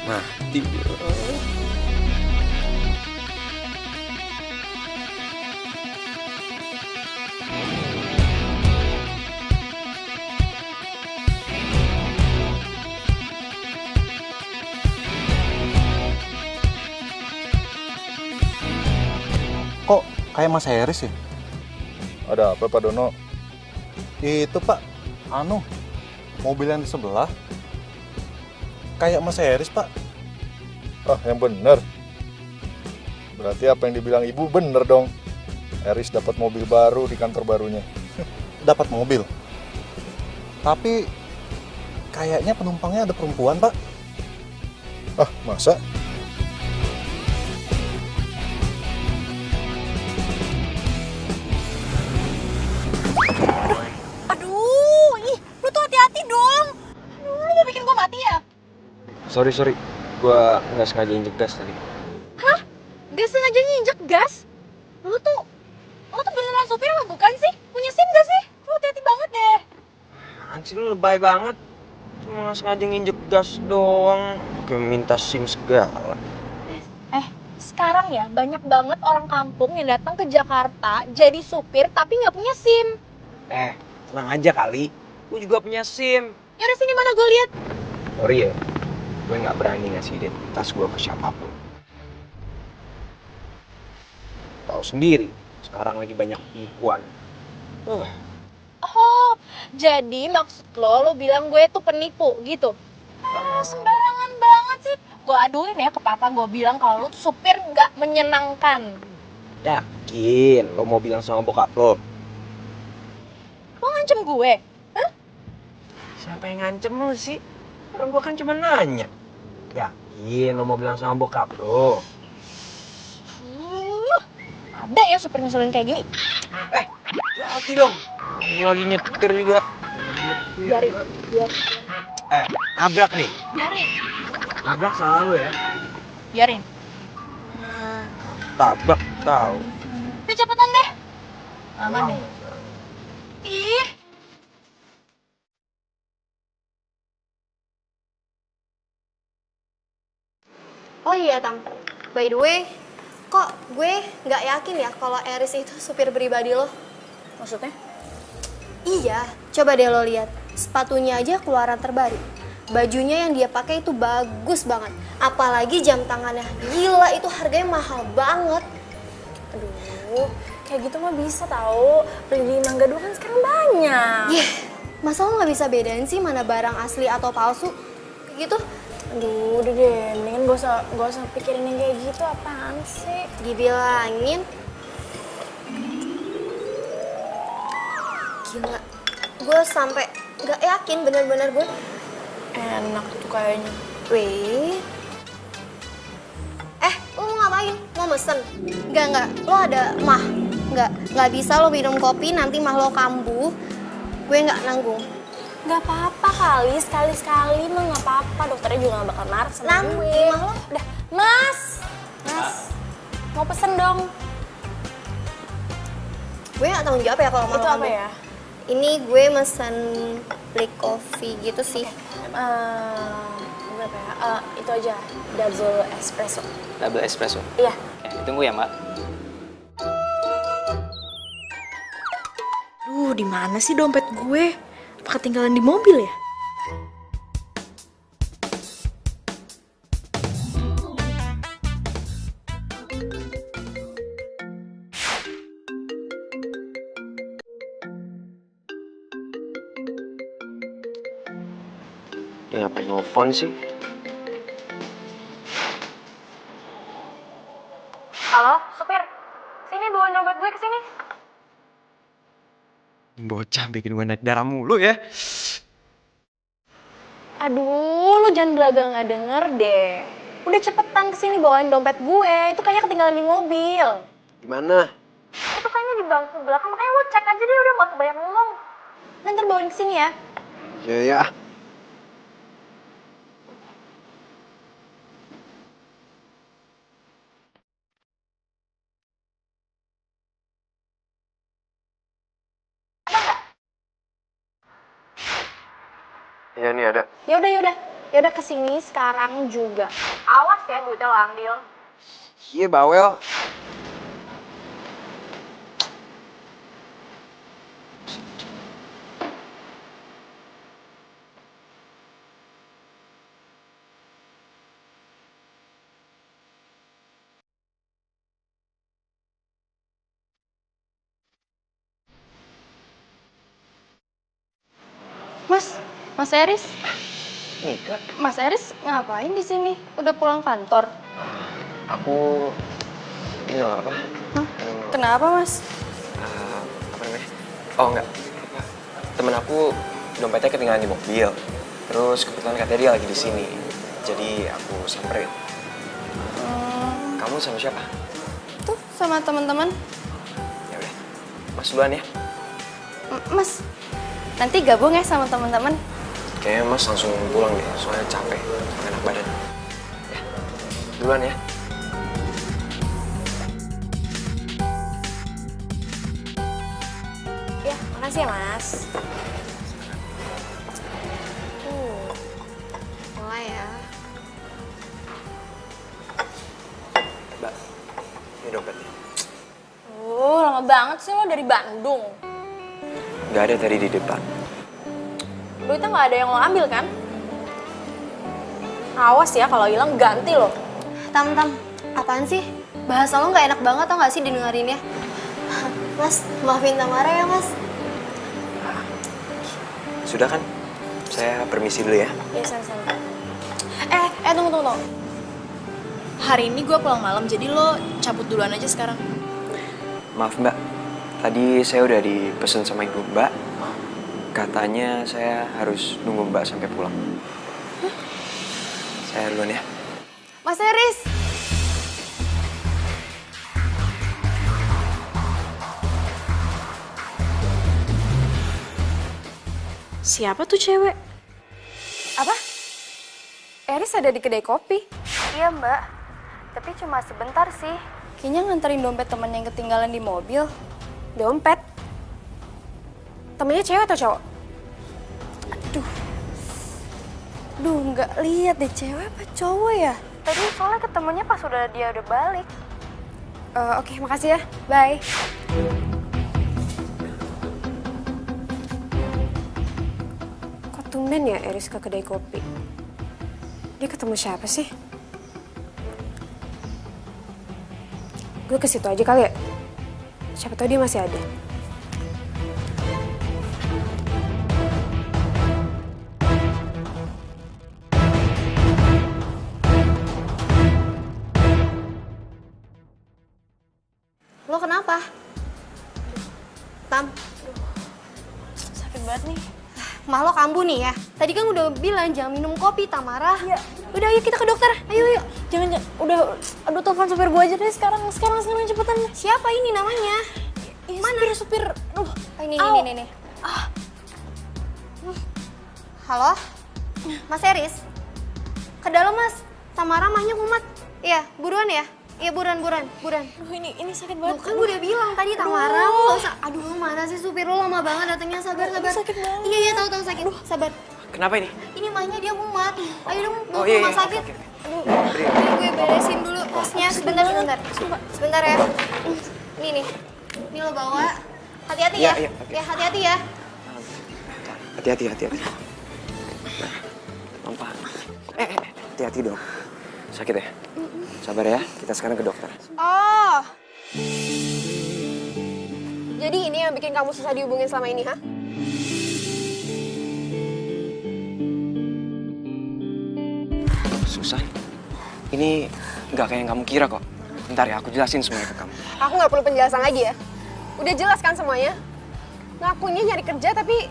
Mati. Kok kayak Mas Heris ya? Ada apa Pak Dono? Itu Pak, mobil yang di sebelah. Kayak Mas Heris Pak. Ah, yang bener. Berarti apa yang dibilang Ibu bener dong. Heris dapat mobil baru di kantor barunya. Dapat mobil? Tapi kayaknya penumpangnya ada perempuan, Pak. Ah, masa? Aduh, ih, lu tuh hati-hati dong. Aduh, lu mau bikin gua mati ya? Sorry. Gua nggak sengaja injek gas tadi. Hah? Gak sengaja nginjek gas? Lu tuh beneran sopir apa bukan sih? Punya SIM gak sih? Lu hati-hati banget deh. Anjir lu lebay banget. Cuma nggak sengaja nginjek gas doang. Kayak minta SIM segala. Sekarang ya banyak banget orang kampung yang datang ke Jakarta jadi supir tapi nggak punya SIM. Tenang aja kali. Gue juga punya SIM. Yaudah sini mana gue lihat. Sorry ya, gue nggak berani ngasih identitas gue ke siapapun. Tahu sendiri, sekarang lagi banyak penipuan. Oh, jadi maksud lo bilang gue tuh penipu gitu? Sembarangan banget sih. Gue aduin ya ke papa, gue bilang kalau lo tuh supir nggak menyenangkan. Yakin lo mau bilang sama bokap lo? Lo ngancem gue? Hah? Siapa yang ngancem lo sih? Orang gue kan cuma nanya. Yakin lo mau bilang sama bokap lo? Ada ya supir ngeselin kayak gini. Hati dong. Ini lagi nyetir juga. Biarin. Nabrak nih. Biarin. Nabrak salah lo ya. Biarin. Tabrak tahu. Udah cepetan deh. Aman nih. Ih. Oh iya, Tam. By the way, kok gue nggak yakin ya kalau Eris itu supir pribadi lo? Maksudnya? Iya, coba deh lo lihat. Sepatunya aja keluaran terbaru. Bajunya yang dia pakai itu bagus banget. Apalagi jam tangannya. Gila, itu harganya mahal banget. Aduh, kayak gitu mah bisa tahu. Beli di Mangga Dua kan sekarang banyak. Masa lo nggak bisa bedain sih mana barang asli atau palsu? Kayak gitu. Aduh, udah deh, mendingan gak usah pikirin yang kayak gitu, apaan sih? Dibilangin. Gila, gue sampai gak yakin bener-bener gue. Enak tuh kayaknya. Wait. Lo mau ngapain? Mau mesen? Enggak, lo ada mah. Enggak bisa lo minum kopi, nanti mah lo kambuh. Gue nggak nanggung. Gak apa-apa kali, sekali-sekali mah gak apa-apa. Dokternya juga gak bakal marah sama Nanti gue. mah lo. Udah, Mas, mau pesen dong. Gue nggak tanggung jawab ya kalau mau. Itu apa ya? Ini gue mesen black coffee gitu sih. Berapa ya? Itu aja, double espresso. Double espresso? Iya. Ditunggu ya, Mbak. Duh, di mana sih dompet gue? Apa ketinggalan di mobil ya? Dia ngapain nelfon sih? Halo, supir. Sini bawa dompet gue ke sini. Bocah bikin gue naik darah mulu ya. Aduh, lu jangan belaga nggak denger deh. Udah cepetan kesini bawain dompet gue. Itu kayaknya ketinggalan di mobil. Gimana? Itu kayaknya di bangku belakang. Makanya lu cek aja deh, udah gak usah banyak ngomong. Nanti bawain kesini ya. Ya. Iya nih ada. Yaudah kesini sekarang juga. Awas ya duitnya lo ambil. Iya bawel. Mas Eris? Nika. Mas Eris ngapain di sini? Udah pulang kantor? Aku ini loh apa? Kenapa, Mas? Apa namanya? Oh enggak. Temen aku dompetnya ketinggalan di mobil. Terus kebetulan katanya dia lagi di sini. Jadi aku samperin. Kamu sama siapa? Tuh, sama teman-teman. Ya udah. Mas duluan ya. Mas, nanti gabung ya sama teman-teman. Kayaknya Mas langsung pulang deh, soalnya capek, gak enak badan. Ya, duluan ya. Ya, makasih ya Mas. Mulai ya. Mbak, ini dompetnya. Lama banget sih lo dari Bandung. Gak ada tadi di depan. Duitnya nggak ada yang lo ambil kan? Awas ya kalau hilang ganti lo. Tam, apaan sih? Bahasa lo nggak enak banget tau nggak sih didengerinnya? Mas, maafin Tamara ya Mas. Sudah kan? Saya permisi dulu ya. Iya, sama-sama. Tunggu. Hari ini gue pulang malam, jadi lo cabut duluan aja sekarang. Maaf Mbak, tadi saya udah dipesen sama ibu Mbak. Katanya saya harus nunggu Mbak sampai pulang. Saya duluan ya. Mas Eris. Siapa tuh cewek? Apa? Eris ada di kedai kopi. Iya Mbak, tapi cuma sebentar sih. Kayaknya nganterin dompet temen yang ketinggalan di mobil. Dompet? Temennya cewek atau cowok? Duh, nggak lihat deh cewek apa cowok ya? Tadi soalnya ketemunya pas dia udah balik. Oke, makasih ya. Bye. Kok tumben ya Eris ke kedai kopi? Dia ketemu siapa sih? Gue ke situ aja kali ya. Siapa tahu dia masih ada. Lo kenapa? Tam, Sakit banget nih. mah lo kambuh nih ya. Tadi kan udah bilang jangan minum kopi, Tamara. Iya. Udah ayo kita ke dokter. Ayo. Jangan, udah, aduh telepon supir gue aja deh sekarang cepetan. Siapa ini namanya? Mana? Supir. Aduh. Ini. Halo? Mas Eris? Ke dalam Mas. Tamara mahnya kumat. Iya, buruan ya? Iya, buruan. Aduh, ini sakit banget. Loh, kan gue udah bilang tadi Tamara, lo usah. Aduh, mana sih supir lo lama banget datangnya. Sabar. Sakit banget. Iya, tahu sakit. Sabar. Kenapa ini? Ini mahnya dia kumat. Ayo dong, bawa ke iya, rumah sakit. oke. Aduh, gue beresin dulu tasnya. Sebentar ya. Nih. Ini lo bawa. Hati-hati ya. Iya, oke. Ya, hati-hati ya. Hati-hati. Nah, pelan-pelan. Hati-hati dong. Sakit ya? Sabar ya, kita sekarang ke dokter. Oh. Jadi ini yang bikin kamu susah dihubungin selama ini, ha? Susan, ini nggak kayak yang kamu kira kok. Bentar ya, aku jelasin semuanya ke kamu. Aku nggak perlu penjelasan lagi ya. Udah jelas kan semuanya? Ngakunya nyari kerja tapi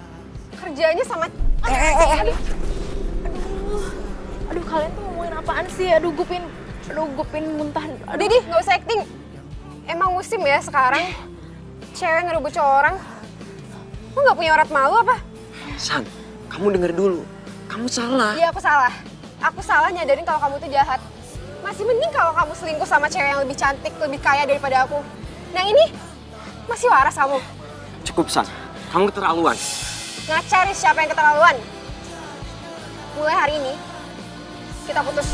kerjanya sama... Aduh, kalian tuh ngomongin apaan sih? Aduh, gue pengen muntah. Udah deh, nggak usah acting. Emang musim ya sekarang cewek ngerebut cowok orang. Lu nggak punya urat malu apa? San, kamu denger dulu. Kamu salah. Iya, aku salah. Aku salah nyadarin kalau kamu tuh jahat. Masih mending kalau kamu selingkuh sama cewek yang lebih cantik, lebih kaya daripada aku. Nah ini, masih waras kamu. Cukup, San. Kamu keterlaluan. Cari siapa yang keterlaluan. Mulai hari ini, kita putus.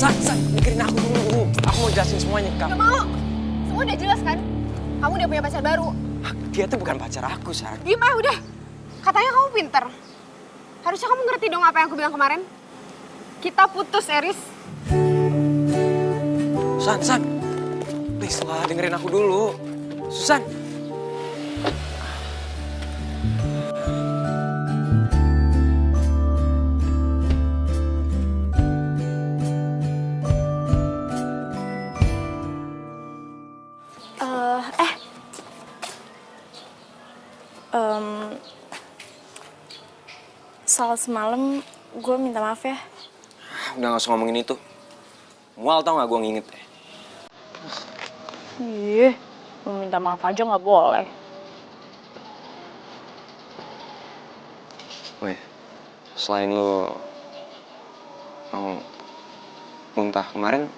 San, dengerin aku dulu. Aku mau jelasin semuanya ke kamu. Gak mau. Semua udah jelas kan? Kamu udah punya pacar baru. Dia tuh bukan pacar aku, San. Diem aja udah. Katanya kamu pinter. Harusnya kamu ngerti dong apa yang aku bilang kemarin. Kita putus, Eris. San. Please lah, dengerin aku dulu. Susan. soal semalam, gue minta maaf ya. Udah gak usah ngomongin itu. Mual tau gak gue nginget ya? Ih, lu minta maaf aja nggak boleh. Weh, selain lu mau muntah kemarin,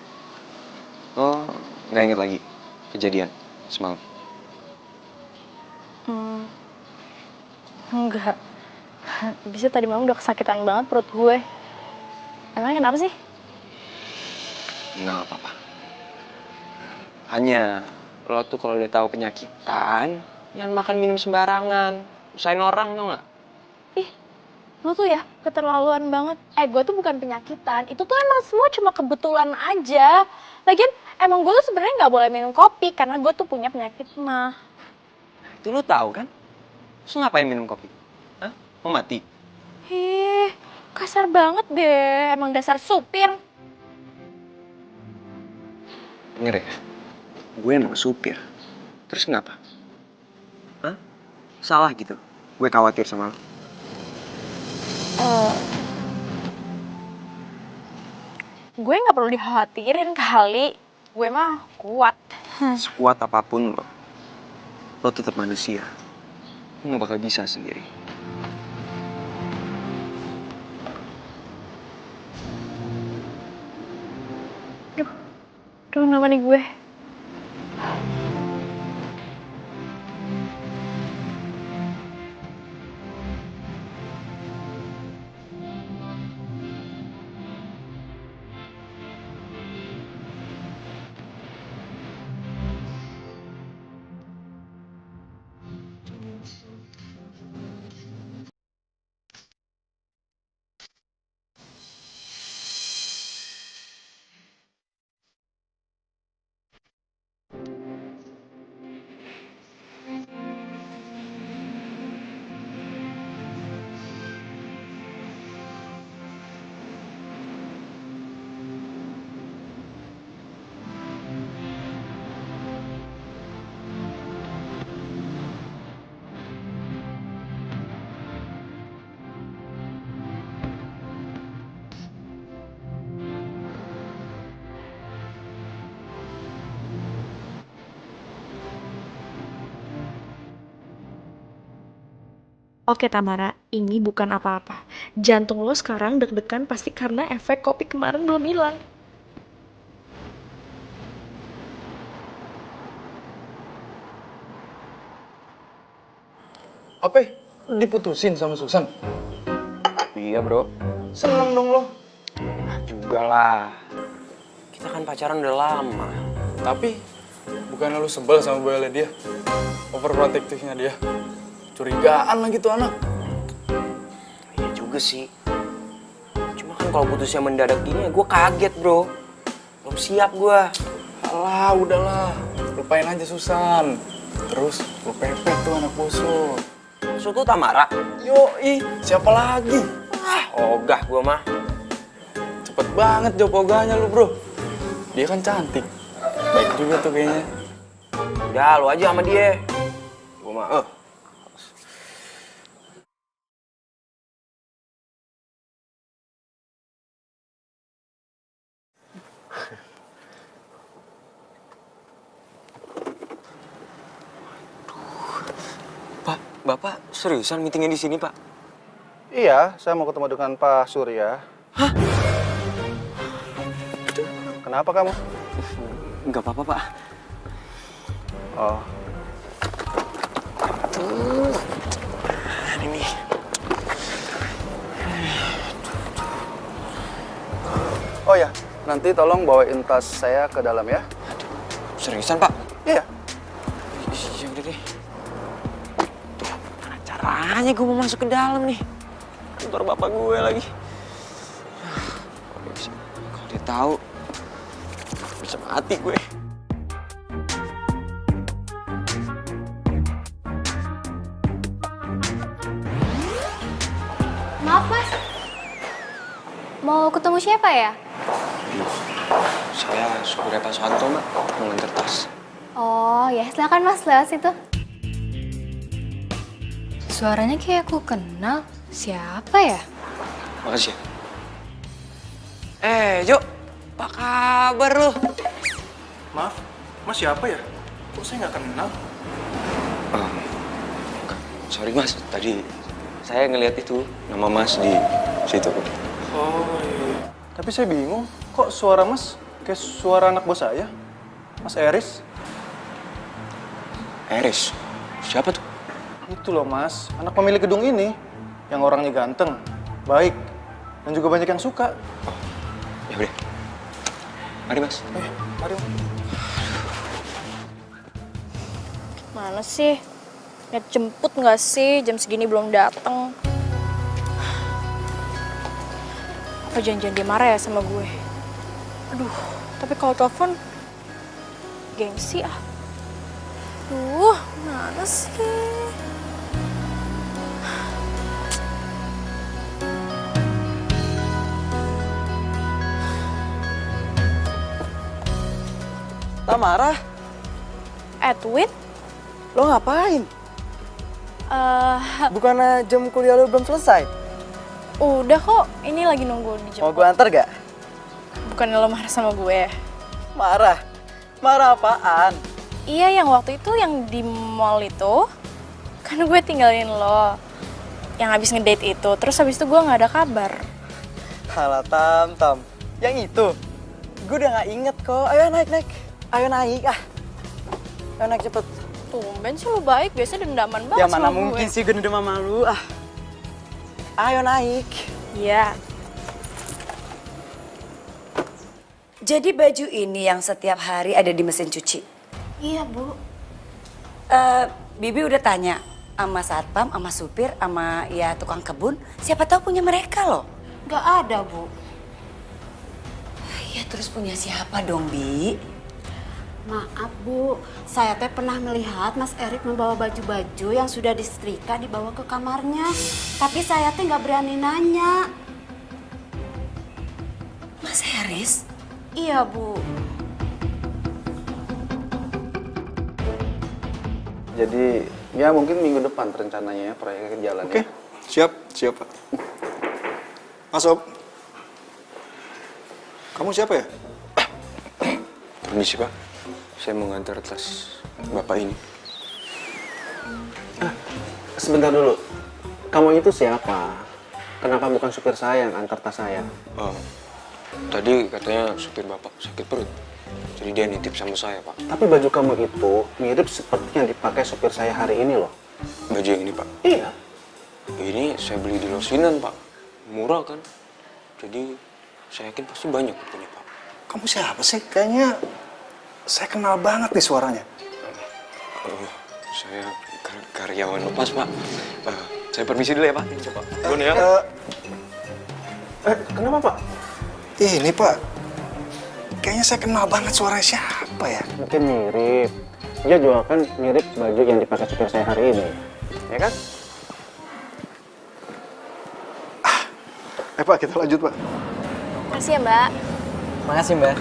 lo gak inget lagi kejadian semalam? Enggak. Bisa tadi malam udah kesakitan banget perut gue. Emangnya kenapa sih? Enggak apa-apa. Hanya lo tuh kalau udah tahu penyakitan, jangan makan minum sembarangan. Usahain orang tau gak? Ih, lu tuh ya keterlaluan banget. Gue tuh bukan penyakitan. Itu tuh emang semua cuma kebetulan aja. Lagian emang gue tuh sebenarnya nggak boleh minum kopi karena gue tuh punya penyakit mah. Itu lo tahu kan? Terus ngapain minum kopi? Hah? Mau mati? Ih, kasar banget deh. Emang dasar supir. Denger ya, gue emang supir. Terus kenapa? Hah? Salah gitu? Gue khawatir sama lo. Gue nggak perlu dikhawatirin kali. Gue mah kuat. Sekuat apapun lo tetap manusia. Lo gak bakal bisa sendiri. Duh, kenapa nih gue? Oke Tamara, ini bukan apa-apa. Jantung lo sekarang deg-degan pasti karena efek kopi kemarin belum hilang. Apa? Diputusin sama Susan? Iya bro. Seneng dong lo. Juga lah. Kita kan pacaran udah lama. Tapi bukannya lu sebel sama boynya dia? Overprotective-nya dia. Curigaan lah gitu anak. Iya juga sih. Cuma kan kalau putusnya mendadak gini ya gue kaget bro. Belum siap gue. Alah udahlah. Lupain aja Susan. Terus lu pepet tuh anak bosok. Maksud lu Tamara? Yoi, siapa lagi? Ogah gue mah. Cepet banget jawab ogahnya lu bro. Dia kan cantik. Baik juga tuh kayaknya. Udah lu aja sama dia. Gue mah Pak, Bapak seriusan meetingnya di sini, Pak? Iya, saya mau ketemu dengan Pak Surya. Hah? Kenapa kamu? Enggak apa-apa, Pak. Oh. Ini. Oh ya, nanti tolong bawain tas saya ke dalam ya. Seriusan, Pak? Iya. Iya, udah deh. Gimana caranya gue mau masuk ke dalam nih? Kantor bapak gue lagi. Kalau dia tahu, bisa mati gue. Maaf mas, mau ketemu siapa ya? Saya supirnya Pak Santo, Mbak. Mau nganter tas. Oh ya, silakan mas lewat situ. Suaranya kayak aku kenal. Siapa ya? Makasih ya. Jo, apa kabar lu? Maaf, Mas siapa ya? Kok saya nggak kenal? Sorry Mas, tadi saya ngeliat itu nama Mas di situ. Oh iya. Tapi saya bingung, kok suara Mas kayak suara anak bos saya? Mas Eris? Eris? Siapa tuh? Itu loh Mas, anak pemilik gedung ini. Yang orangnya ganteng, baik, dan juga banyak yang suka. Ya udah. Mari Mas. Mari. Mana sih? Lihat jemput nggak sih? Jam segini belum datang. Apa janjian dia marah ya sama gue? Aduh, tapi kalau telepon gengsi ah. Duh, mana sih? Tamara? Edwin? Lo ngapain? Bukannya jam kuliah lo belum selesai? Udah kok, ini lagi nunggu di jam. Mau gue antar gak? Bukannya lo marah sama gue? Marah? Marah apaan? Iya, yang waktu itu yang di mall itu. Kan gue tinggalin lo. Yang habis ngedate itu, terus habis itu gue gak ada kabar. Halah Tam. Yang itu? Gue udah gak inget kok. Ayo naik. Ayo naik Ayo naik cepet. Tumben sih lo baik, biasanya dendaman banget Ya mana sama mungkin gue. sih gue udah sama lu. Ayo naik. Iya. Jadi baju ini yang setiap hari ada di mesin cuci? Iya, Bu. Bibi udah tanya sama satpam, sama supir, sama ya tukang kebun. Siapa tahu punya mereka loh. Nggak ada, Bu. Ya terus punya siapa dong, Bi? Maaf, Bu. Saya teh pernah melihat Mas Erik membawa baju-baju yang sudah disetrika dibawa ke kamarnya. Tapi saya teh nggak berani nanya. Mas Haris? Iya, Bu. Jadi ya mungkin minggu depan rencananya ya proyeknya jalan. Oke, siap Pak. Masuk. Kamu siapa ya? Permisi Pak, saya mau ngantar tas Bapak ini. Sebentar dulu, kamu itu siapa? Kenapa bukan supir saya yang antar tas saya? Tadi katanya supir Bapak sakit perut, jadi dia nitip sama saya Pak. Tapi baju kamu itu mirip seperti yang dipakai supir saya hari ini loh. Baju yang ini Pak? Iya. Ini saya beli di Losinan Pak, murah kan? Jadi saya yakin pasti banyak yang punya Pak. Kamu siapa sih? Kayaknya saya kenal banget nih suaranya. Saya karyawan lepas Pak. Saya permisi dulu ya Pak. Coba. Gue ya. Kenapa Pak? Ini Pak, kayaknya saya kenal banget suaranya siapa ya? Mungkin mirip. Dia juga kan mirip baju yang dipakai supir saya hari ini. Ya kan? Pak, kita lanjut Pak. Makasih ya, Mbak. Makasih Mbak.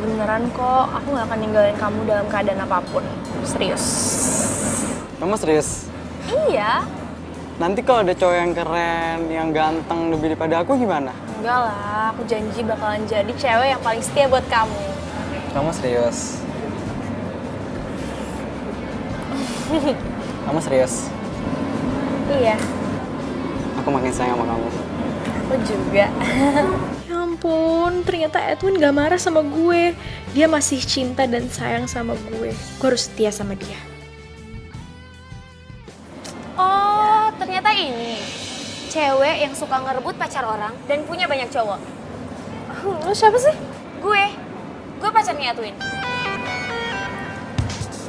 Beneran kok, aku gak akan ninggalin kamu dalam keadaan apapun. Serius. Kamu serius? Iya. Nanti kalau ada cowok yang keren, yang ganteng lebih daripada aku gimana? Enggak lah, aku janji bakalan jadi cewek yang paling setia buat kamu. Kamu serius? Kamu serius? Iya, Aku makin sayang sama kamu. aku juga. Ya ampun, ternyata Edwin gak marah sama gue. Dia masih cinta dan sayang sama gue. Gue harus setia sama dia. Oh, ternyata ini cewek yang suka ngerebut pacar orang dan punya banyak cowok. Lo siapa sih? Gue pacarnya Edwin.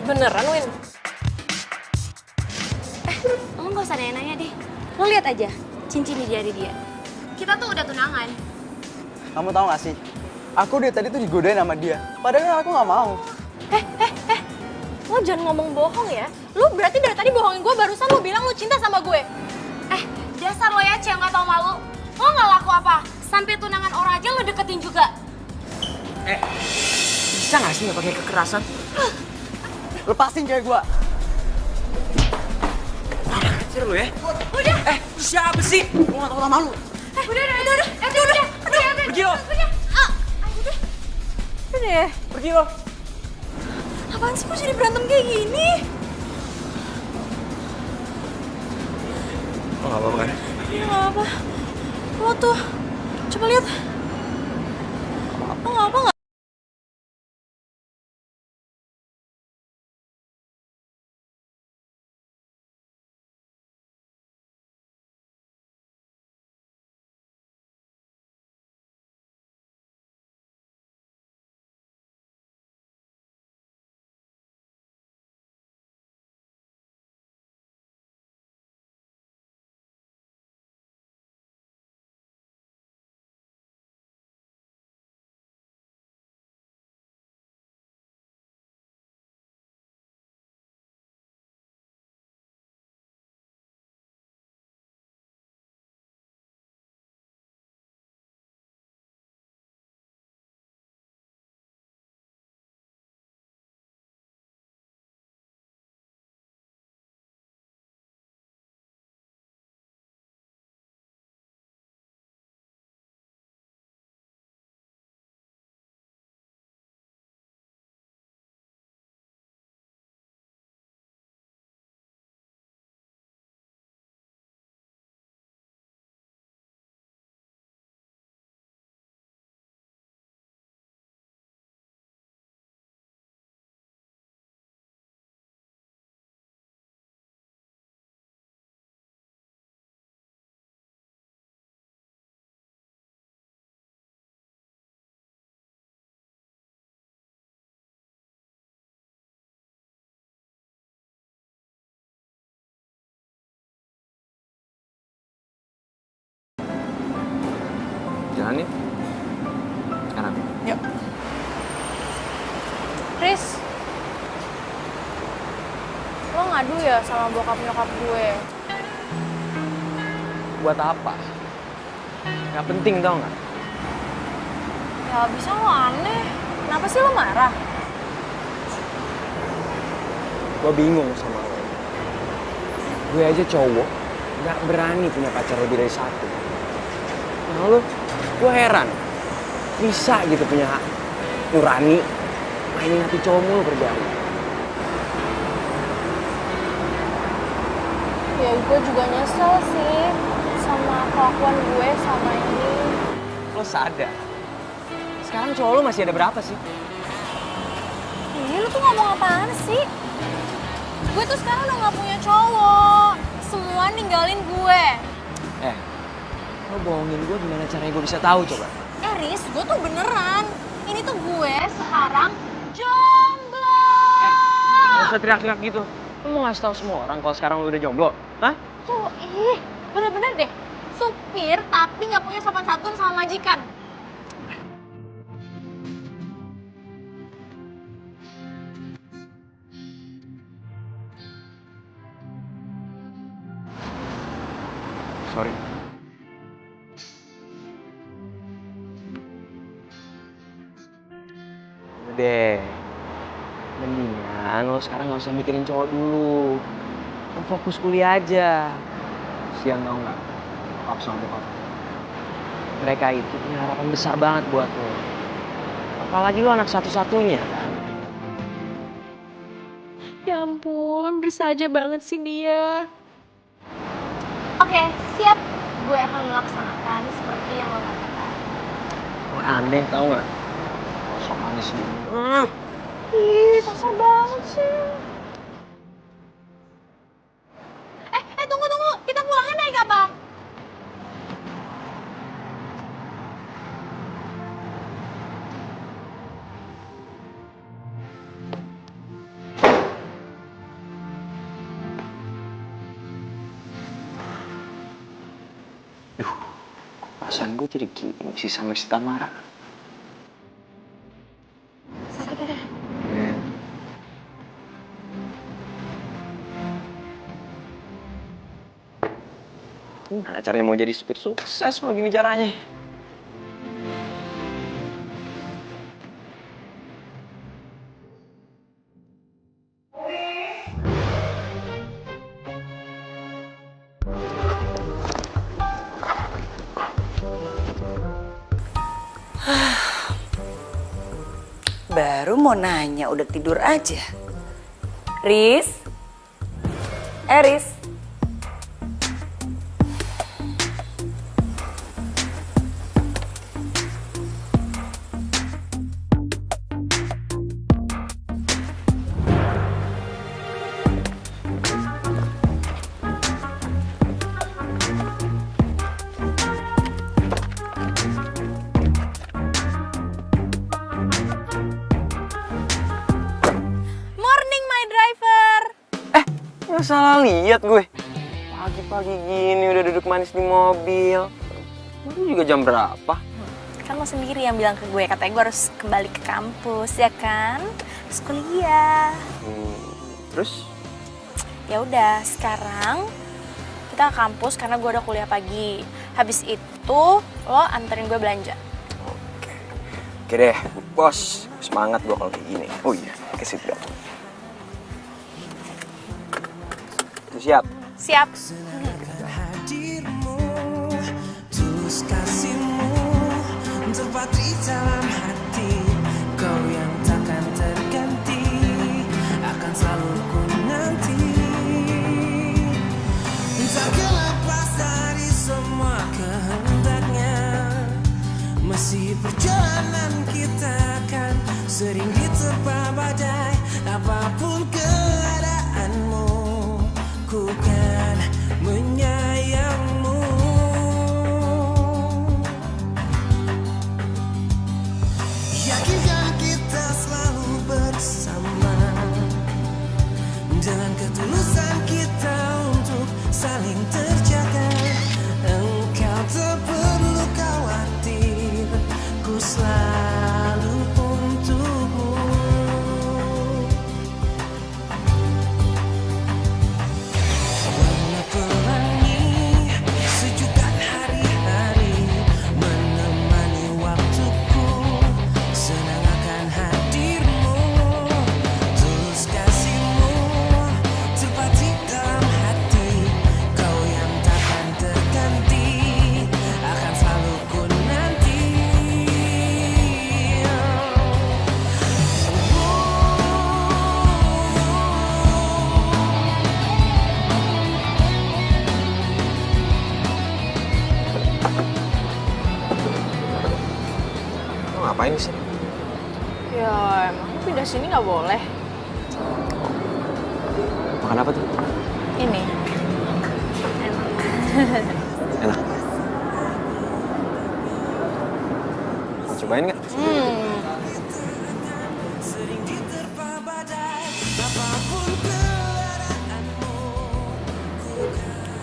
Beneran, Win? Lo gak usah nanya-nanya deh. Lo lihat aja cincin di jari dia. Kita tuh udah tunangan. Kamu tahu gak sih? Aku dari tadi tuh digodain sama dia. Padahal aku gak mau. Lo jangan ngomong bohong ya. Lo berarti dari tadi bohongin gue, barusan lo bilang lo cinta sama gue. Dasar lo ya cewek gak tau malu. Lo gak laku apa? Sampai tunangan orang aja lo deketin juga. Bisa gak sih gak pakai kekerasan? Lepasin cewek gua. naksir lu ya? Udah. Lu siapa sih? Gua gak tau sama lu. Udah. Pergi lo. Udah deh. Pergi lo. Apaan sih kok jadi berantem kayak gini? Lo gak apa-apa kan? Iya gak apa. Lo tuh, coba lihat. Lo gak apa gak? Jalan yuk. Sekarang. Yuk. Riz, lo ngadu ya sama bokap nyokap gue? Buat apa? Gak penting tau gak? Ya bisa lo aneh. Kenapa sih lo marah? Gue bingung sama lo. Gue aja cowok, gak berani punya pacar lebih dari satu. Nah lo, gue heran. Bisa gitu punya nurani, mainin hati cowok mulu berjari. Ya gue juga nyesel sih sama kelakuan gue sama ini. Lo sadar? Sekarang cowok lo masih ada berapa sih? Ih, lu tuh ngomong apaan sih? Gue tuh sekarang udah gak punya cowok. Semua ninggalin gue. Lo bohongin gue gimana caranya gue bisa tahu coba? Riz, gue tuh beneran. Ini tuh gue sekarang jomblo. Gak usah teriak-teriak gitu. Lo mau ngasih tahu semua orang kalau sekarang lo udah jomblo? Hah? Tuh, bener-bener deh. Supir tapi gak punya sopan santun sama majikan. Sorry. Udah. Mendingan lo sekarang gak usah mikirin cowok dulu. Lo fokus kuliah aja. Siang tau gak? Bokap sama bokap. Mereka itu punya harapan besar banget buat lo. Apalagi lo anak satu-satunya. Ya ampun, bersahaja banget sih dia. Oke, siap. Gue akan melaksanakan seperti yang lo katakan. Lo aneh tau gak? Sok manis gitu. Ih, kasar banget sih. Tunggu. Kita pulangnya naik apa? Perasaan gue jadi gini sih sama si Tamara. Sakit ya? Gimana caranya mau jadi supir sukses kalau gini caranya? Baru mau nanya udah tidur aja. Riz? Riz? Nggak salah lihat gue. Pagi-pagi gini udah duduk manis di mobil. Itu juga jam berapa? Kan lo sendiri yang bilang ke gue, katanya gue harus kembali ke kampus, ya kan? Terus kuliah. Terus? Ya udah, sekarang kita ke kampus karena gue udah kuliah pagi. Habis itu lo anterin gue belanja. Oke deh, bos. Semangat gue kalau kayak gini. Oh iya, pakai seatbelt. Siap? Siap. Hadirmu, tulus kasihmu, terpatri dalam hati. Kau yang takkan terganti, akan selalu ku nanti. Takkan lepas dari semua kehendaknya. Masih perjalanan kita akan sering diterpa badai. Apapun keadaanmu, ku kan menyayangmu. Yakinkan kita selalu bersama, dengan ketulusan kita untuk saling terjaga. Engkau tak perlu khawatir, ku selalu untukmu. Ngapain di sini? Ya emang pindah sini nggak boleh. Makan apa tuh? Ini. Enak. Mau cobain nggak?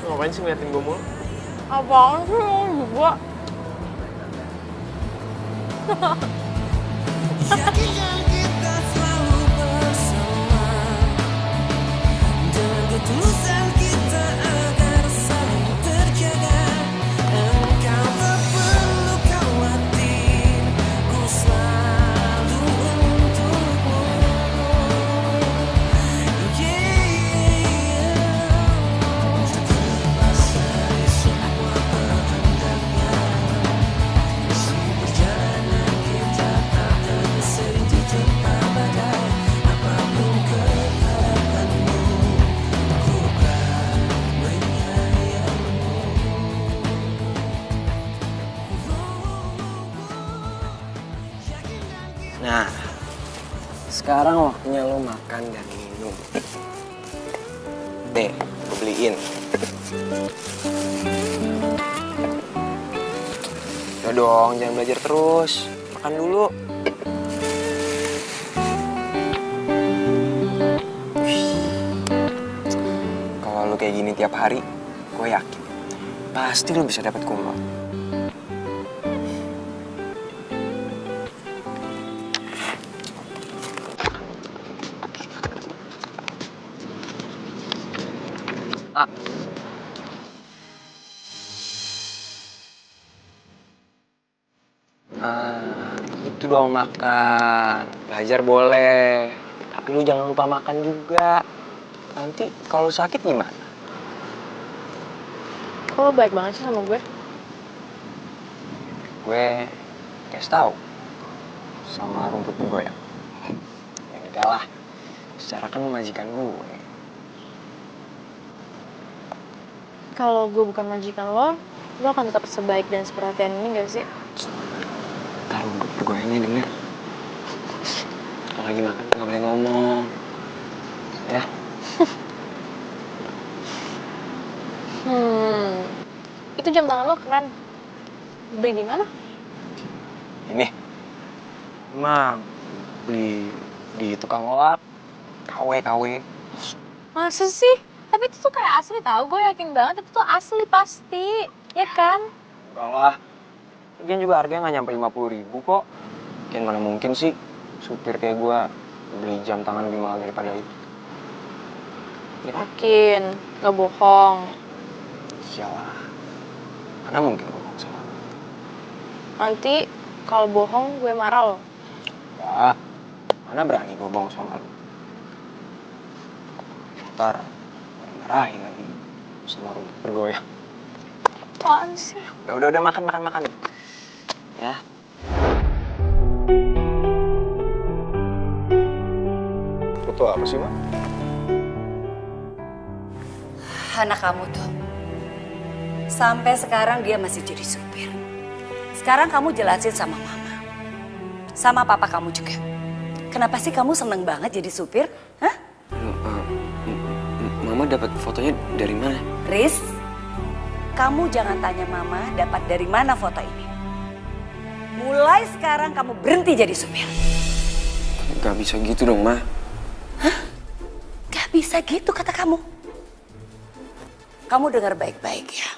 Ngapain sih ngeliatin gue mulu? Apaan sih lo juga? Yakinkan kita selalu bersama, dengan ketulusan kita agar saling terjaga. Engkau tak perlu khawatir, ku selalu untukmu. Terlepas dari semua kehendaknya, masih perjalanan kita akan sering diterpa badai. Apapun keadaanmu, ku kan menyayangmu. Nah, sekarang waktunya lo makan dan minum. Nih, gue beliin. Udah dong, jangan belajar terus. Makan dulu. Kalau lo kayak gini tiap hari, gue yakin pasti lo bisa dapat cum laude. Itu dong makan. Belajar boleh, tapi lu jangan lupa makan juga. Nanti kalau sakit gimana? Kok lo baik banget sih sama gue? Gue Kayak tahu sama rumput bergoyang. Ya enggak lah. Secara kan lu majikan gue. Kalau gue bukan majikan lo akan tetap sebaik dan seperhatian ini gak sih? Ntar rumput bergoyangnya denger. Kalau lagi makan nggak boleh ngomong. Ya. Itu jam tangan lo keren. Beli di mana? Ini. Emang di tukang lap. KW. Masa sih? Tapi itu tuh kayak asli tau, gue yakin banget itu tuh asli pasti, ya kan? Enggak lah. Lagian juga harganya nggak nyampe 50.000 kok. Mungkin mana mungkin sih supir kayak gue beli jam tangan lebih mahal daripada itu. Ya. Yakin, gak bohong. Iyalah. Mana mungkin bohong sama lu. Nanti kalau bohong gue marah lo. Enggak. Mana berani gue bohong sama lu. Ntar marahin lagi sama rumput bergoyang. Apaan sih? Udah makan. Ya. Foto apa sih, Ma? Anak kamu tuh. Sampai sekarang dia masih jadi supir. Sekarang kamu jelasin sama mama. Sama papa kamu juga. Kenapa sih kamu seneng banget jadi supir? Hah? Mama dapat fotonya dari mana? Riz, kamu jangan tanya mama dapat dari mana foto ini. Mulai sekarang kamu berhenti jadi supir. Gak bisa gitu dong, Ma. Hah? Gak bisa gitu kata kamu. Kamu dengar baik-baik ya.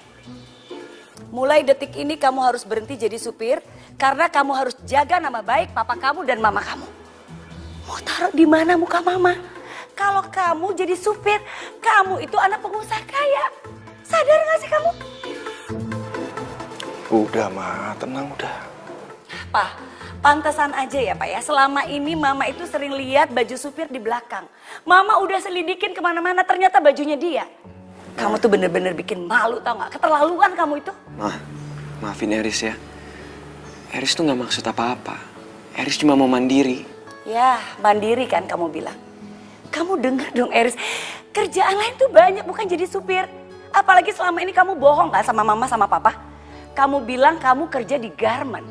Mulai detik ini kamu harus berhenti jadi supir karena kamu harus jaga nama baik papa kamu dan mama kamu. Mau taruh di mana muka mama? Kalau kamu jadi supir, kamu itu anak pengusaha kaya. Sadar gak sih kamu? Udah, Ma. Tenang udah. Pak, pantesan aja ya Pak ya. Selama ini mama itu sering lihat baju supir di belakang. Mama udah selidikin kemana-mana, ternyata bajunya dia. Kamu tuh bener-bener bikin malu tau gak? Keterlaluan kamu itu. Ma, maafin Eris ya. Eris tuh gak maksud apa-apa. Eris cuma mau mandiri. Ya, mandiri kan kamu bilang. Kamu dengar dong Eris, kerjaan lain tuh banyak bukan jadi supir. Apalagi selama ini kamu bohong gak sama mama sama papa. Kamu bilang kamu kerja di garment.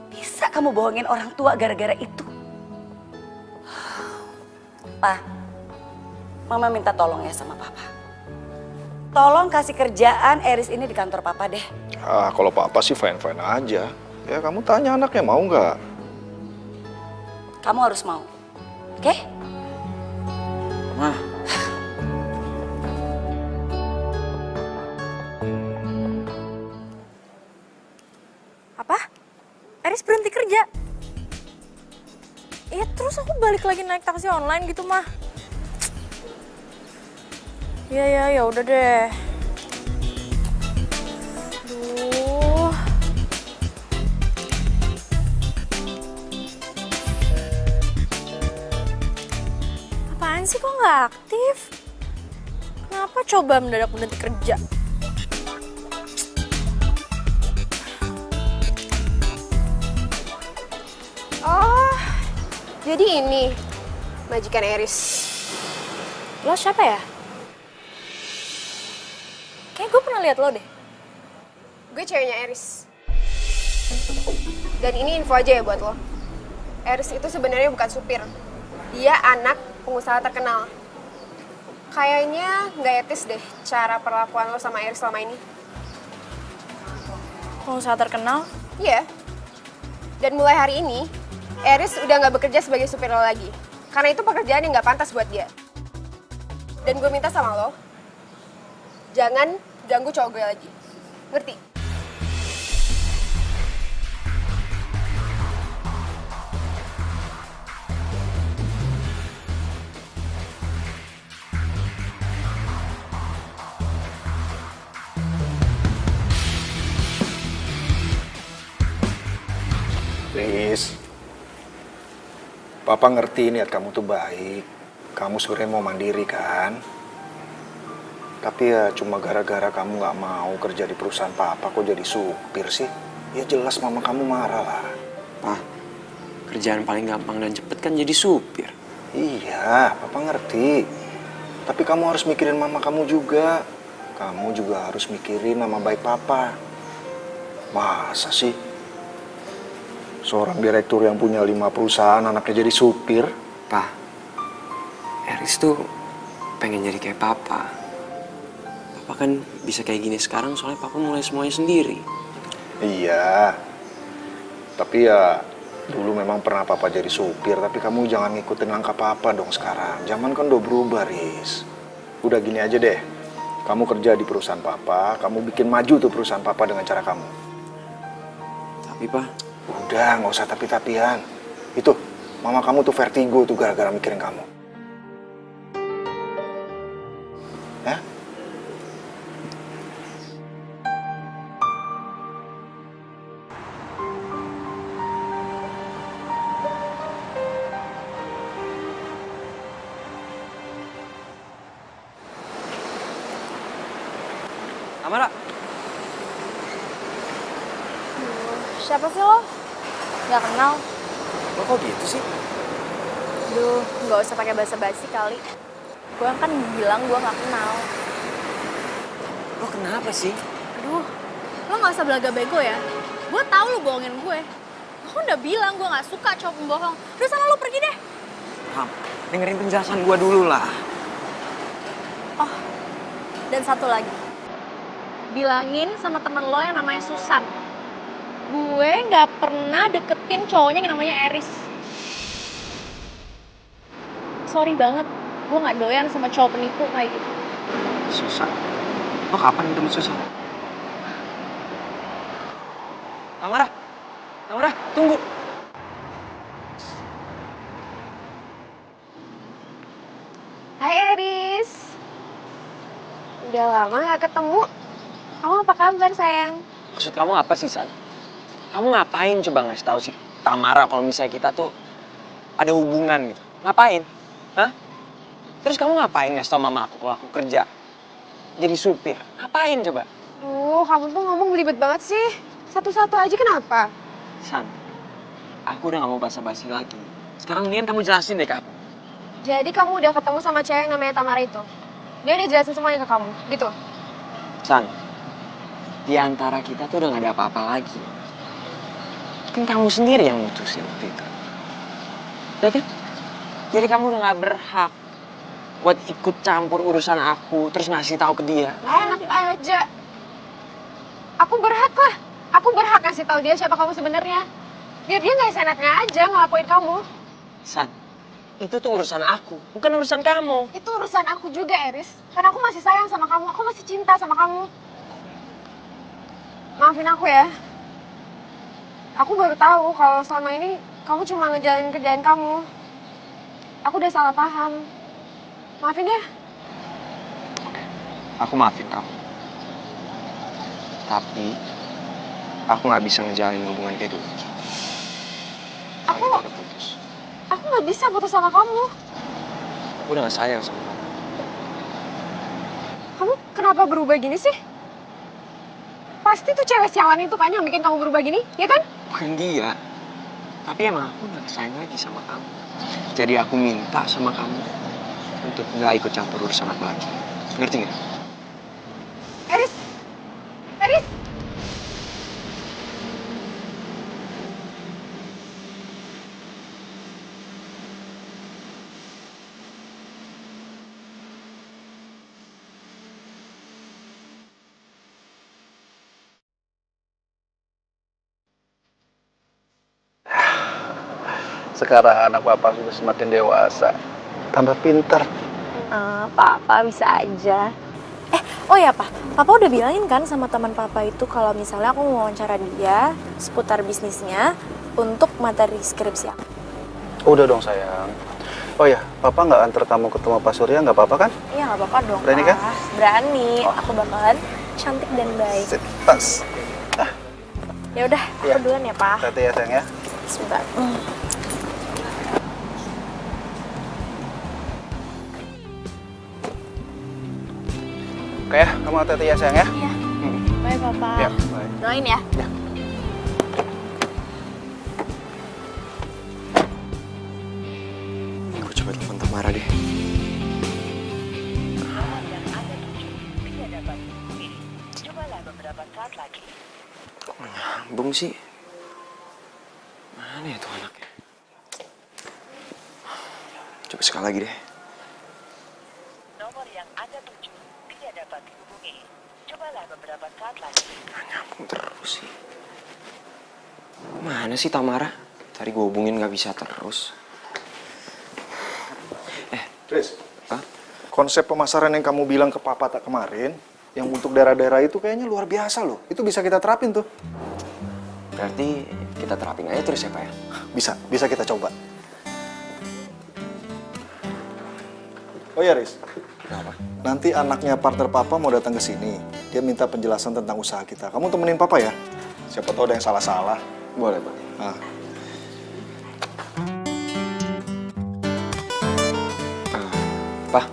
Bisa kamu bohongin orang tua gara-gara itu? Pa, mama minta tolong ya sama papa. Tolong kasih kerjaan Eris ini di kantor papa deh. Ah, kalau papa sih fine-fine aja. Ya kamu tanya anaknya mau nggak? Kamu harus mau, oke? Ma. Apa? Eris berhenti kerja? Iya terus aku balik lagi naik taksi online gitu mah. Ya udah deh. Aduh. Apaan sih kok nggak aktif? Kenapa coba mendadak berhenti kerja? Oh, jadi ini majikan Eris. Lo siapa ya? Kayak gue pernah lihat lo deh. Gue ceweknya Eris. Dan ini info aja ya buat lo. Eris itu sebenarnya bukan supir. Dia anak pengusaha terkenal. Kayaknya nggak etis deh cara perlakuan lo sama Eris selama ini. Pengusaha terkenal? Iya. Dan mulai hari ini, Eris udah nggak bekerja sebagai supir lo lagi. Karena itu pekerjaan yang nggak pantas buat dia. Dan gue minta sama lo, jangan ganggu cowok gue lagi. Ngerti? Riz, Papa ngerti niat kamu tuh baik. Kamu sebenarnya mau mandiri kan? Tapi ya cuma gara-gara kamu gak mau kerja di perusahaan Papa kok jadi supir sih? ya jelas mama kamu marah lah. Pak, kerjaan paling gampang dan cepet kan jadi supir. Iya, papa ngerti. Tapi kamu harus mikirin mama kamu juga. Kamu juga harus mikirin nama baik papa. Masa sih? Seorang direktur yang punya 5 perusahaan anaknya jadi supir? Pak, Eris tuh pengen jadi kayak papa. Papa kan bisa kayak gini sekarang soalnya papa mulai semuanya sendiri. Iya. Tapi ya dulu memang pernah papa jadi supir, tapi kamu jangan ngikutin langkah papa dong sekarang. Zaman kan udah berubah, Riz. Udah gini aja deh. Kamu kerja di perusahaan papa, kamu bikin maju tuh perusahaan papa dengan cara kamu. Tapi, Pak, udah, nggak usah tapi-tapian. Itu, mama kamu tuh vertigo tuh gara-gara mikirin kamu. Ya? Amara. Siapa sih lo? Gak kenal. Lo kok gitu sih? Duh, gak usah pakai basa-basi kali. Gue kan bilang gue gak kenal. Lo kenapa sih? Aduh, lo gak usah belaga bego ya. Gue tahu lo bohongin gue. Gue udah bilang gue gak suka cowok pembohong. Udah sana lo pergi deh. Ham, dengerin penjelasan gue dulu lah. Oh, dan satu lagi. Bilangin sama temen lo yang namanya Susan. Gue gak pernah deketin cowoknya yang namanya Eris. Sorry banget, gue gak doyan sama cowok penipu kayak gitu. Susan? Lo kapan ketemu Susan? Amara, tunggu. Hai Eris. Udah lama gak ketemu. Kamu apa kabar sayang? Maksud kamu apa sih, San? Kamu ngapain coba ngasih tahu si Tamara kalau misalnya kita tuh ada hubungan gitu? Ngapain? Hah? Terus kamu ngapain ngasih tau mama aku kalau aku kerja? Jadi supir. Ngapain coba? Kamu tuh ngomong belibet banget sih. Satu-satu aja kenapa? San, aku udah gak mau basa-basi lagi. Sekarang mendingan kamu jelasin deh, Kak. Jadi kamu udah ketemu sama cewek yang namanya Tamara itu? Dia udah jelasin semuanya ke kamu, gitu? San, di antara kita tuh udah gak ada apa-apa lagi. Kan kamu sendiri yang mutusin waktu itu. Ya kan? Jadi kamu udah gak berhak buat ikut campur urusan aku, terus ngasih tahu ke dia. Enak aja. Aku berhak lah. Aku berhak ngasih tahu dia siapa kamu sebenarnya. Biar dia nggak seenaknya aja ngelapoin kamu. San, itu tuh urusan aku, bukan urusan kamu. Itu urusan aku juga, Eris. Karena aku masih sayang sama kamu. Aku masih cinta sama kamu. Maafin aku ya. Aku baru tahu kalau selama ini kamu cuma ngejalanin kerjaan kamu. Aku udah salah paham. Maafin ya. Aku maafin kamu. Tapi aku nggak bisa ngejalanin hubungan kayak dulu. Aku nggak bisa putus sama kamu. Aku udah gak sayang sama kamu. Kamu kenapa berubah gini sih? Pasti tuh cewek sialan itu kan yang bikin kamu berubah gini, ya kan? Bukan dia. Tapi emang aku gak sayang lagi sama kamu. Jadi aku minta sama kamu untuk gak ikut campur urusan aku lagi. Ngerti gak? Eris! Eris! Sekarang anak papa sudah semakin dewasa, tambah pintar. Papa bisa aja. Oh ya Pak, Papa udah bilangin kan sama teman Papa itu kalau misalnya aku mau wawancara dia seputar bisnisnya untuk materi skripsi aku. Udah dong sayang. Oh ya, papa nggak antar kamu ketemu Pak Surya, nggak apa-apa kan? Iya nggak apa-apa dong. Berani Pak. kan? Berani. Aku bakalan cantik dan baik. Pas. Ya udah, aku duluan ya Pak. Hati-hati ya sayang ya. Sebentar. Oke ya, kamu hati-hati ya sayang ya. Iya. Bye Papa. Ya, bye. Doain ya. Ya. Kok nggak nyambung sih? Mana ya tuh anaknya? Coba sekali lagi deh. Nomor yang Anda tuju tidak dapat dihubungi. Cobalah beberapa saat lagi. Nggak nyambung terus sih. Mana sih Tamara? Tadi gue hubungin nggak bisa terus. Tris, konsep pemasaran yang kamu bilang ke papa tak kemarin, yang untuk daerah-daerah itu kayaknya luar biasa loh. Itu bisa kita terapin tuh. Berarti kita terapin aja terus ya Pak ya? Bisa kita coba. Oh ya Riz, kenapa? Nanti anaknya partner papa mau datang ke sini. Dia minta penjelasan tentang usaha kita. Kamu temenin papa ya? Siapa tahu ada yang salah-salah. Boleh, boleh. Nah. Pak,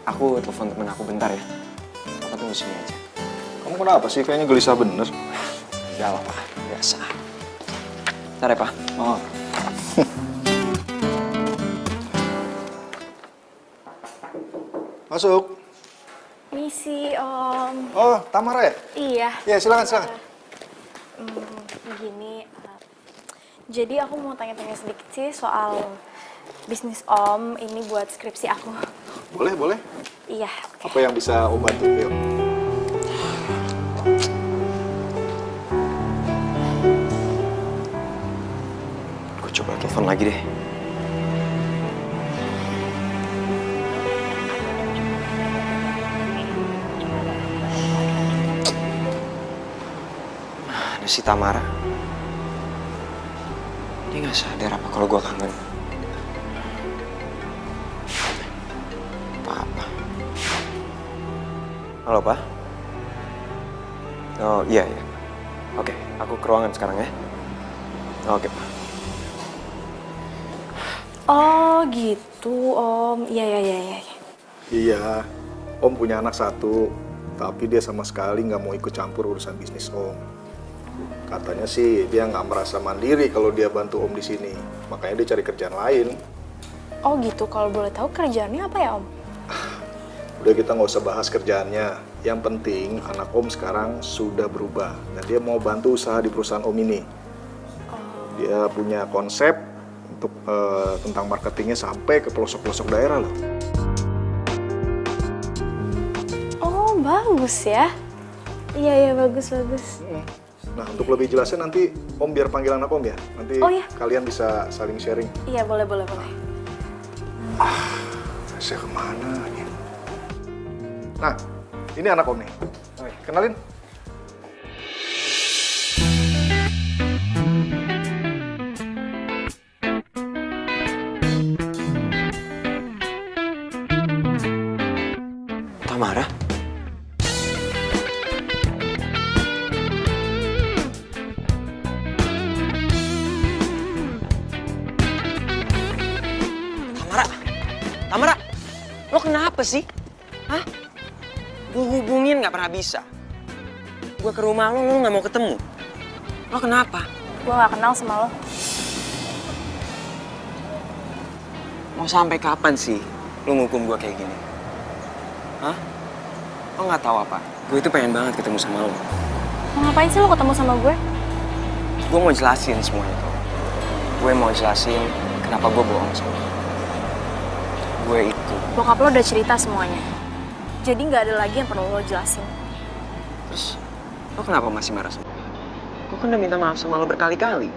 aku telepon temen aku bentar ya. Papa tunggu sini aja. Kamu kenapa sih? Kayaknya gelisah bener. Udah lah, Pak. Biasa. Bentar ya, Pak. Oh. Masuk. Misi, Om. Oh, Tamara ya? Iya. Iya, silakan. Begini, jadi aku mau tanya-tanya sedikit sih soal bisnis Om ini buat skripsi aku. Boleh. Iya. Apa yang bisa Om bantu? Yuk. Gue coba telepon lagi deh. Mana si Tamara? Dia nggak sadar apa kalau gue kangen. Papa. Halo, Pak. Oh, iya. Oke, aku ke ruangan sekarang ya. Oke, Pak. Oh gitu, Om. Iya. Iya, Om punya anak satu, tapi dia sama sekali nggak mau ikut campur urusan bisnis Om. Katanya sih dia nggak merasa mandiri kalau dia bantu Om di sini, makanya dia cari kerjaan lain. Oh gitu, kalau boleh tahu kerjaannya apa ya, Om? Udah, kita nggak usah bahas kerjaannya. Yang penting anak Om sekarang sudah berubah dan dia mau bantu usaha di perusahaan Om ini. Dia punya konsep untuk tentang marketingnya sampai ke pelosok-pelosok daerah loh. Oh bagus ya. Iya bagus. Nah, untuk lebih jelasnya nanti Om biar panggil anak Om ya. Nanti Oh, iya. kalian bisa saling sharing. Iya boleh. Saya kemana nih? Nah, ini anak Om nih. Oke, kenalin. Tamara? Tamara, lo kenapa sih? Hah? Gue hubungin nggak pernah bisa. Gue ke rumah lo nggak mau ketemu. Lo kenapa? Gue nggak kenal sama lo. Mau sampai kapan sih lo ngukum gue kayak gini? Hah? Lo nggak tahu apa? Gue itu pengen banget ketemu sama lo. Mau ngapain sih lo ketemu sama gue? Gue mau jelasin semuanya tuh. Gue mau jelasin kenapa gue bohong sama lo. Gue itu. Bokap lo udah cerita semuanya. Jadi nggak ada lagi yang perlu lo jelasin. Terus, lo kenapa masih marah sama gue? Gue kan udah minta maaf sama lo berkali-kali.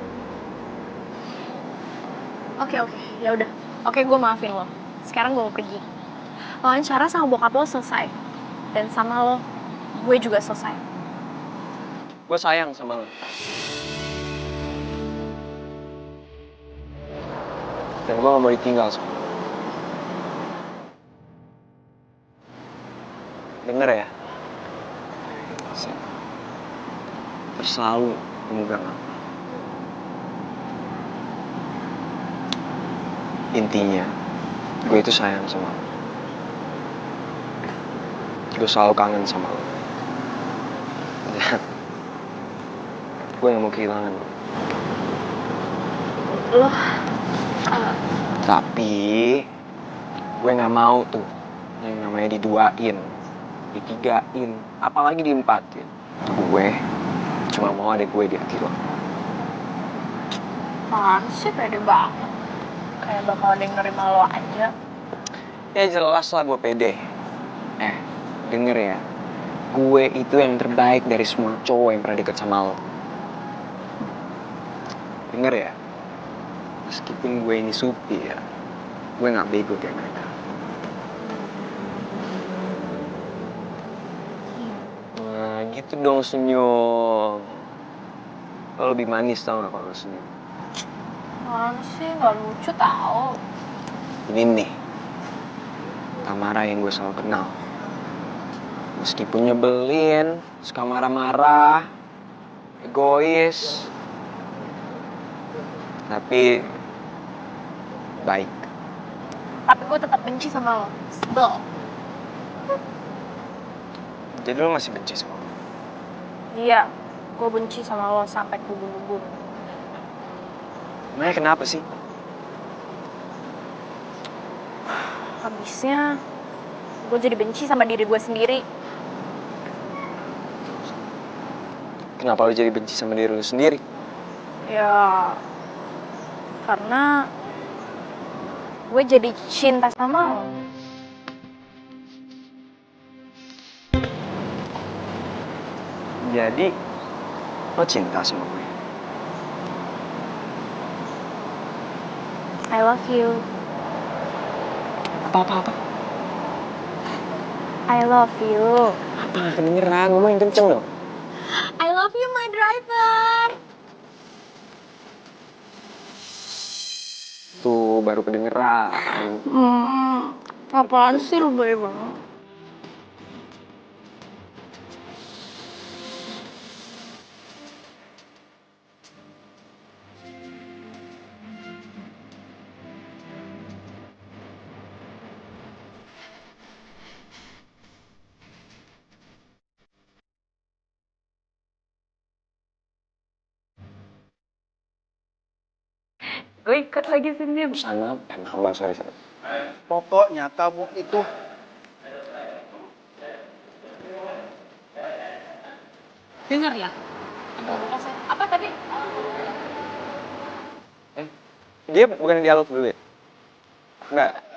Oke, ya udah. Oke, gue maafin lo. Sekarang gue mau pergi. Wawancara sama bokap lo selesai. Dan sama lo, gue juga selesai. Gue sayang sama lo. Dan gue gak mau ditinggal sama lo. Denger ya? Terus selalu pemegang apa. Intinya, gue itu sayang sama lo. Gue selalu kangen sama lo. Dan gue gak mau kehilangan lo. Tapi gue gak mau tuh yang namanya diduain, ditigain, apalagi diempatin. Gue cuma mau ada gue di hati lo. Apaan sih, pede banget. Kayak bakal ada yang nerima lo aja. Ya jelas lah gue pede. Denger ya. Gue itu yang terbaik dari semua cowok yang pernah deket sama lo. Denger ya. Meskipun gue ini supir, gue gak bego kayak mereka. Nah gitu dong senyum. Lo lebih manis tau gak kalau lo senyum? Apaan sih, gak lucu tau. Ini nih, Tamara yang gue selalu kenal. Meskipun nyebelin, suka marah-marah, egois, tapi baik. Tapi gue tetap benci sama lo. Sebel. Jadi lo masih benci sama gue? Iya, gue benci sama lo sampai kubur-kubur. Emangnya kenapa sih? Habisnya, gue jadi benci sama diri gue sendiri. Kenapa lo jadi benci sama diri lo sendiri? Ya, karena gue jadi cinta sama lo. Jadi, lo cinta sama gue? I love you. Apa? I love you. Apa? Kedengeran, ngomong yang kenceng dong. I love you, my driver. Tuh, baru kedengeran. Apaan sih lo baik banget? Gue ikut lagi sini. Sana, nambah sorry. Pokoknya kamu itu Dengar ya. Apa tadi? Dia bukan dialog dulu ya? Enggak.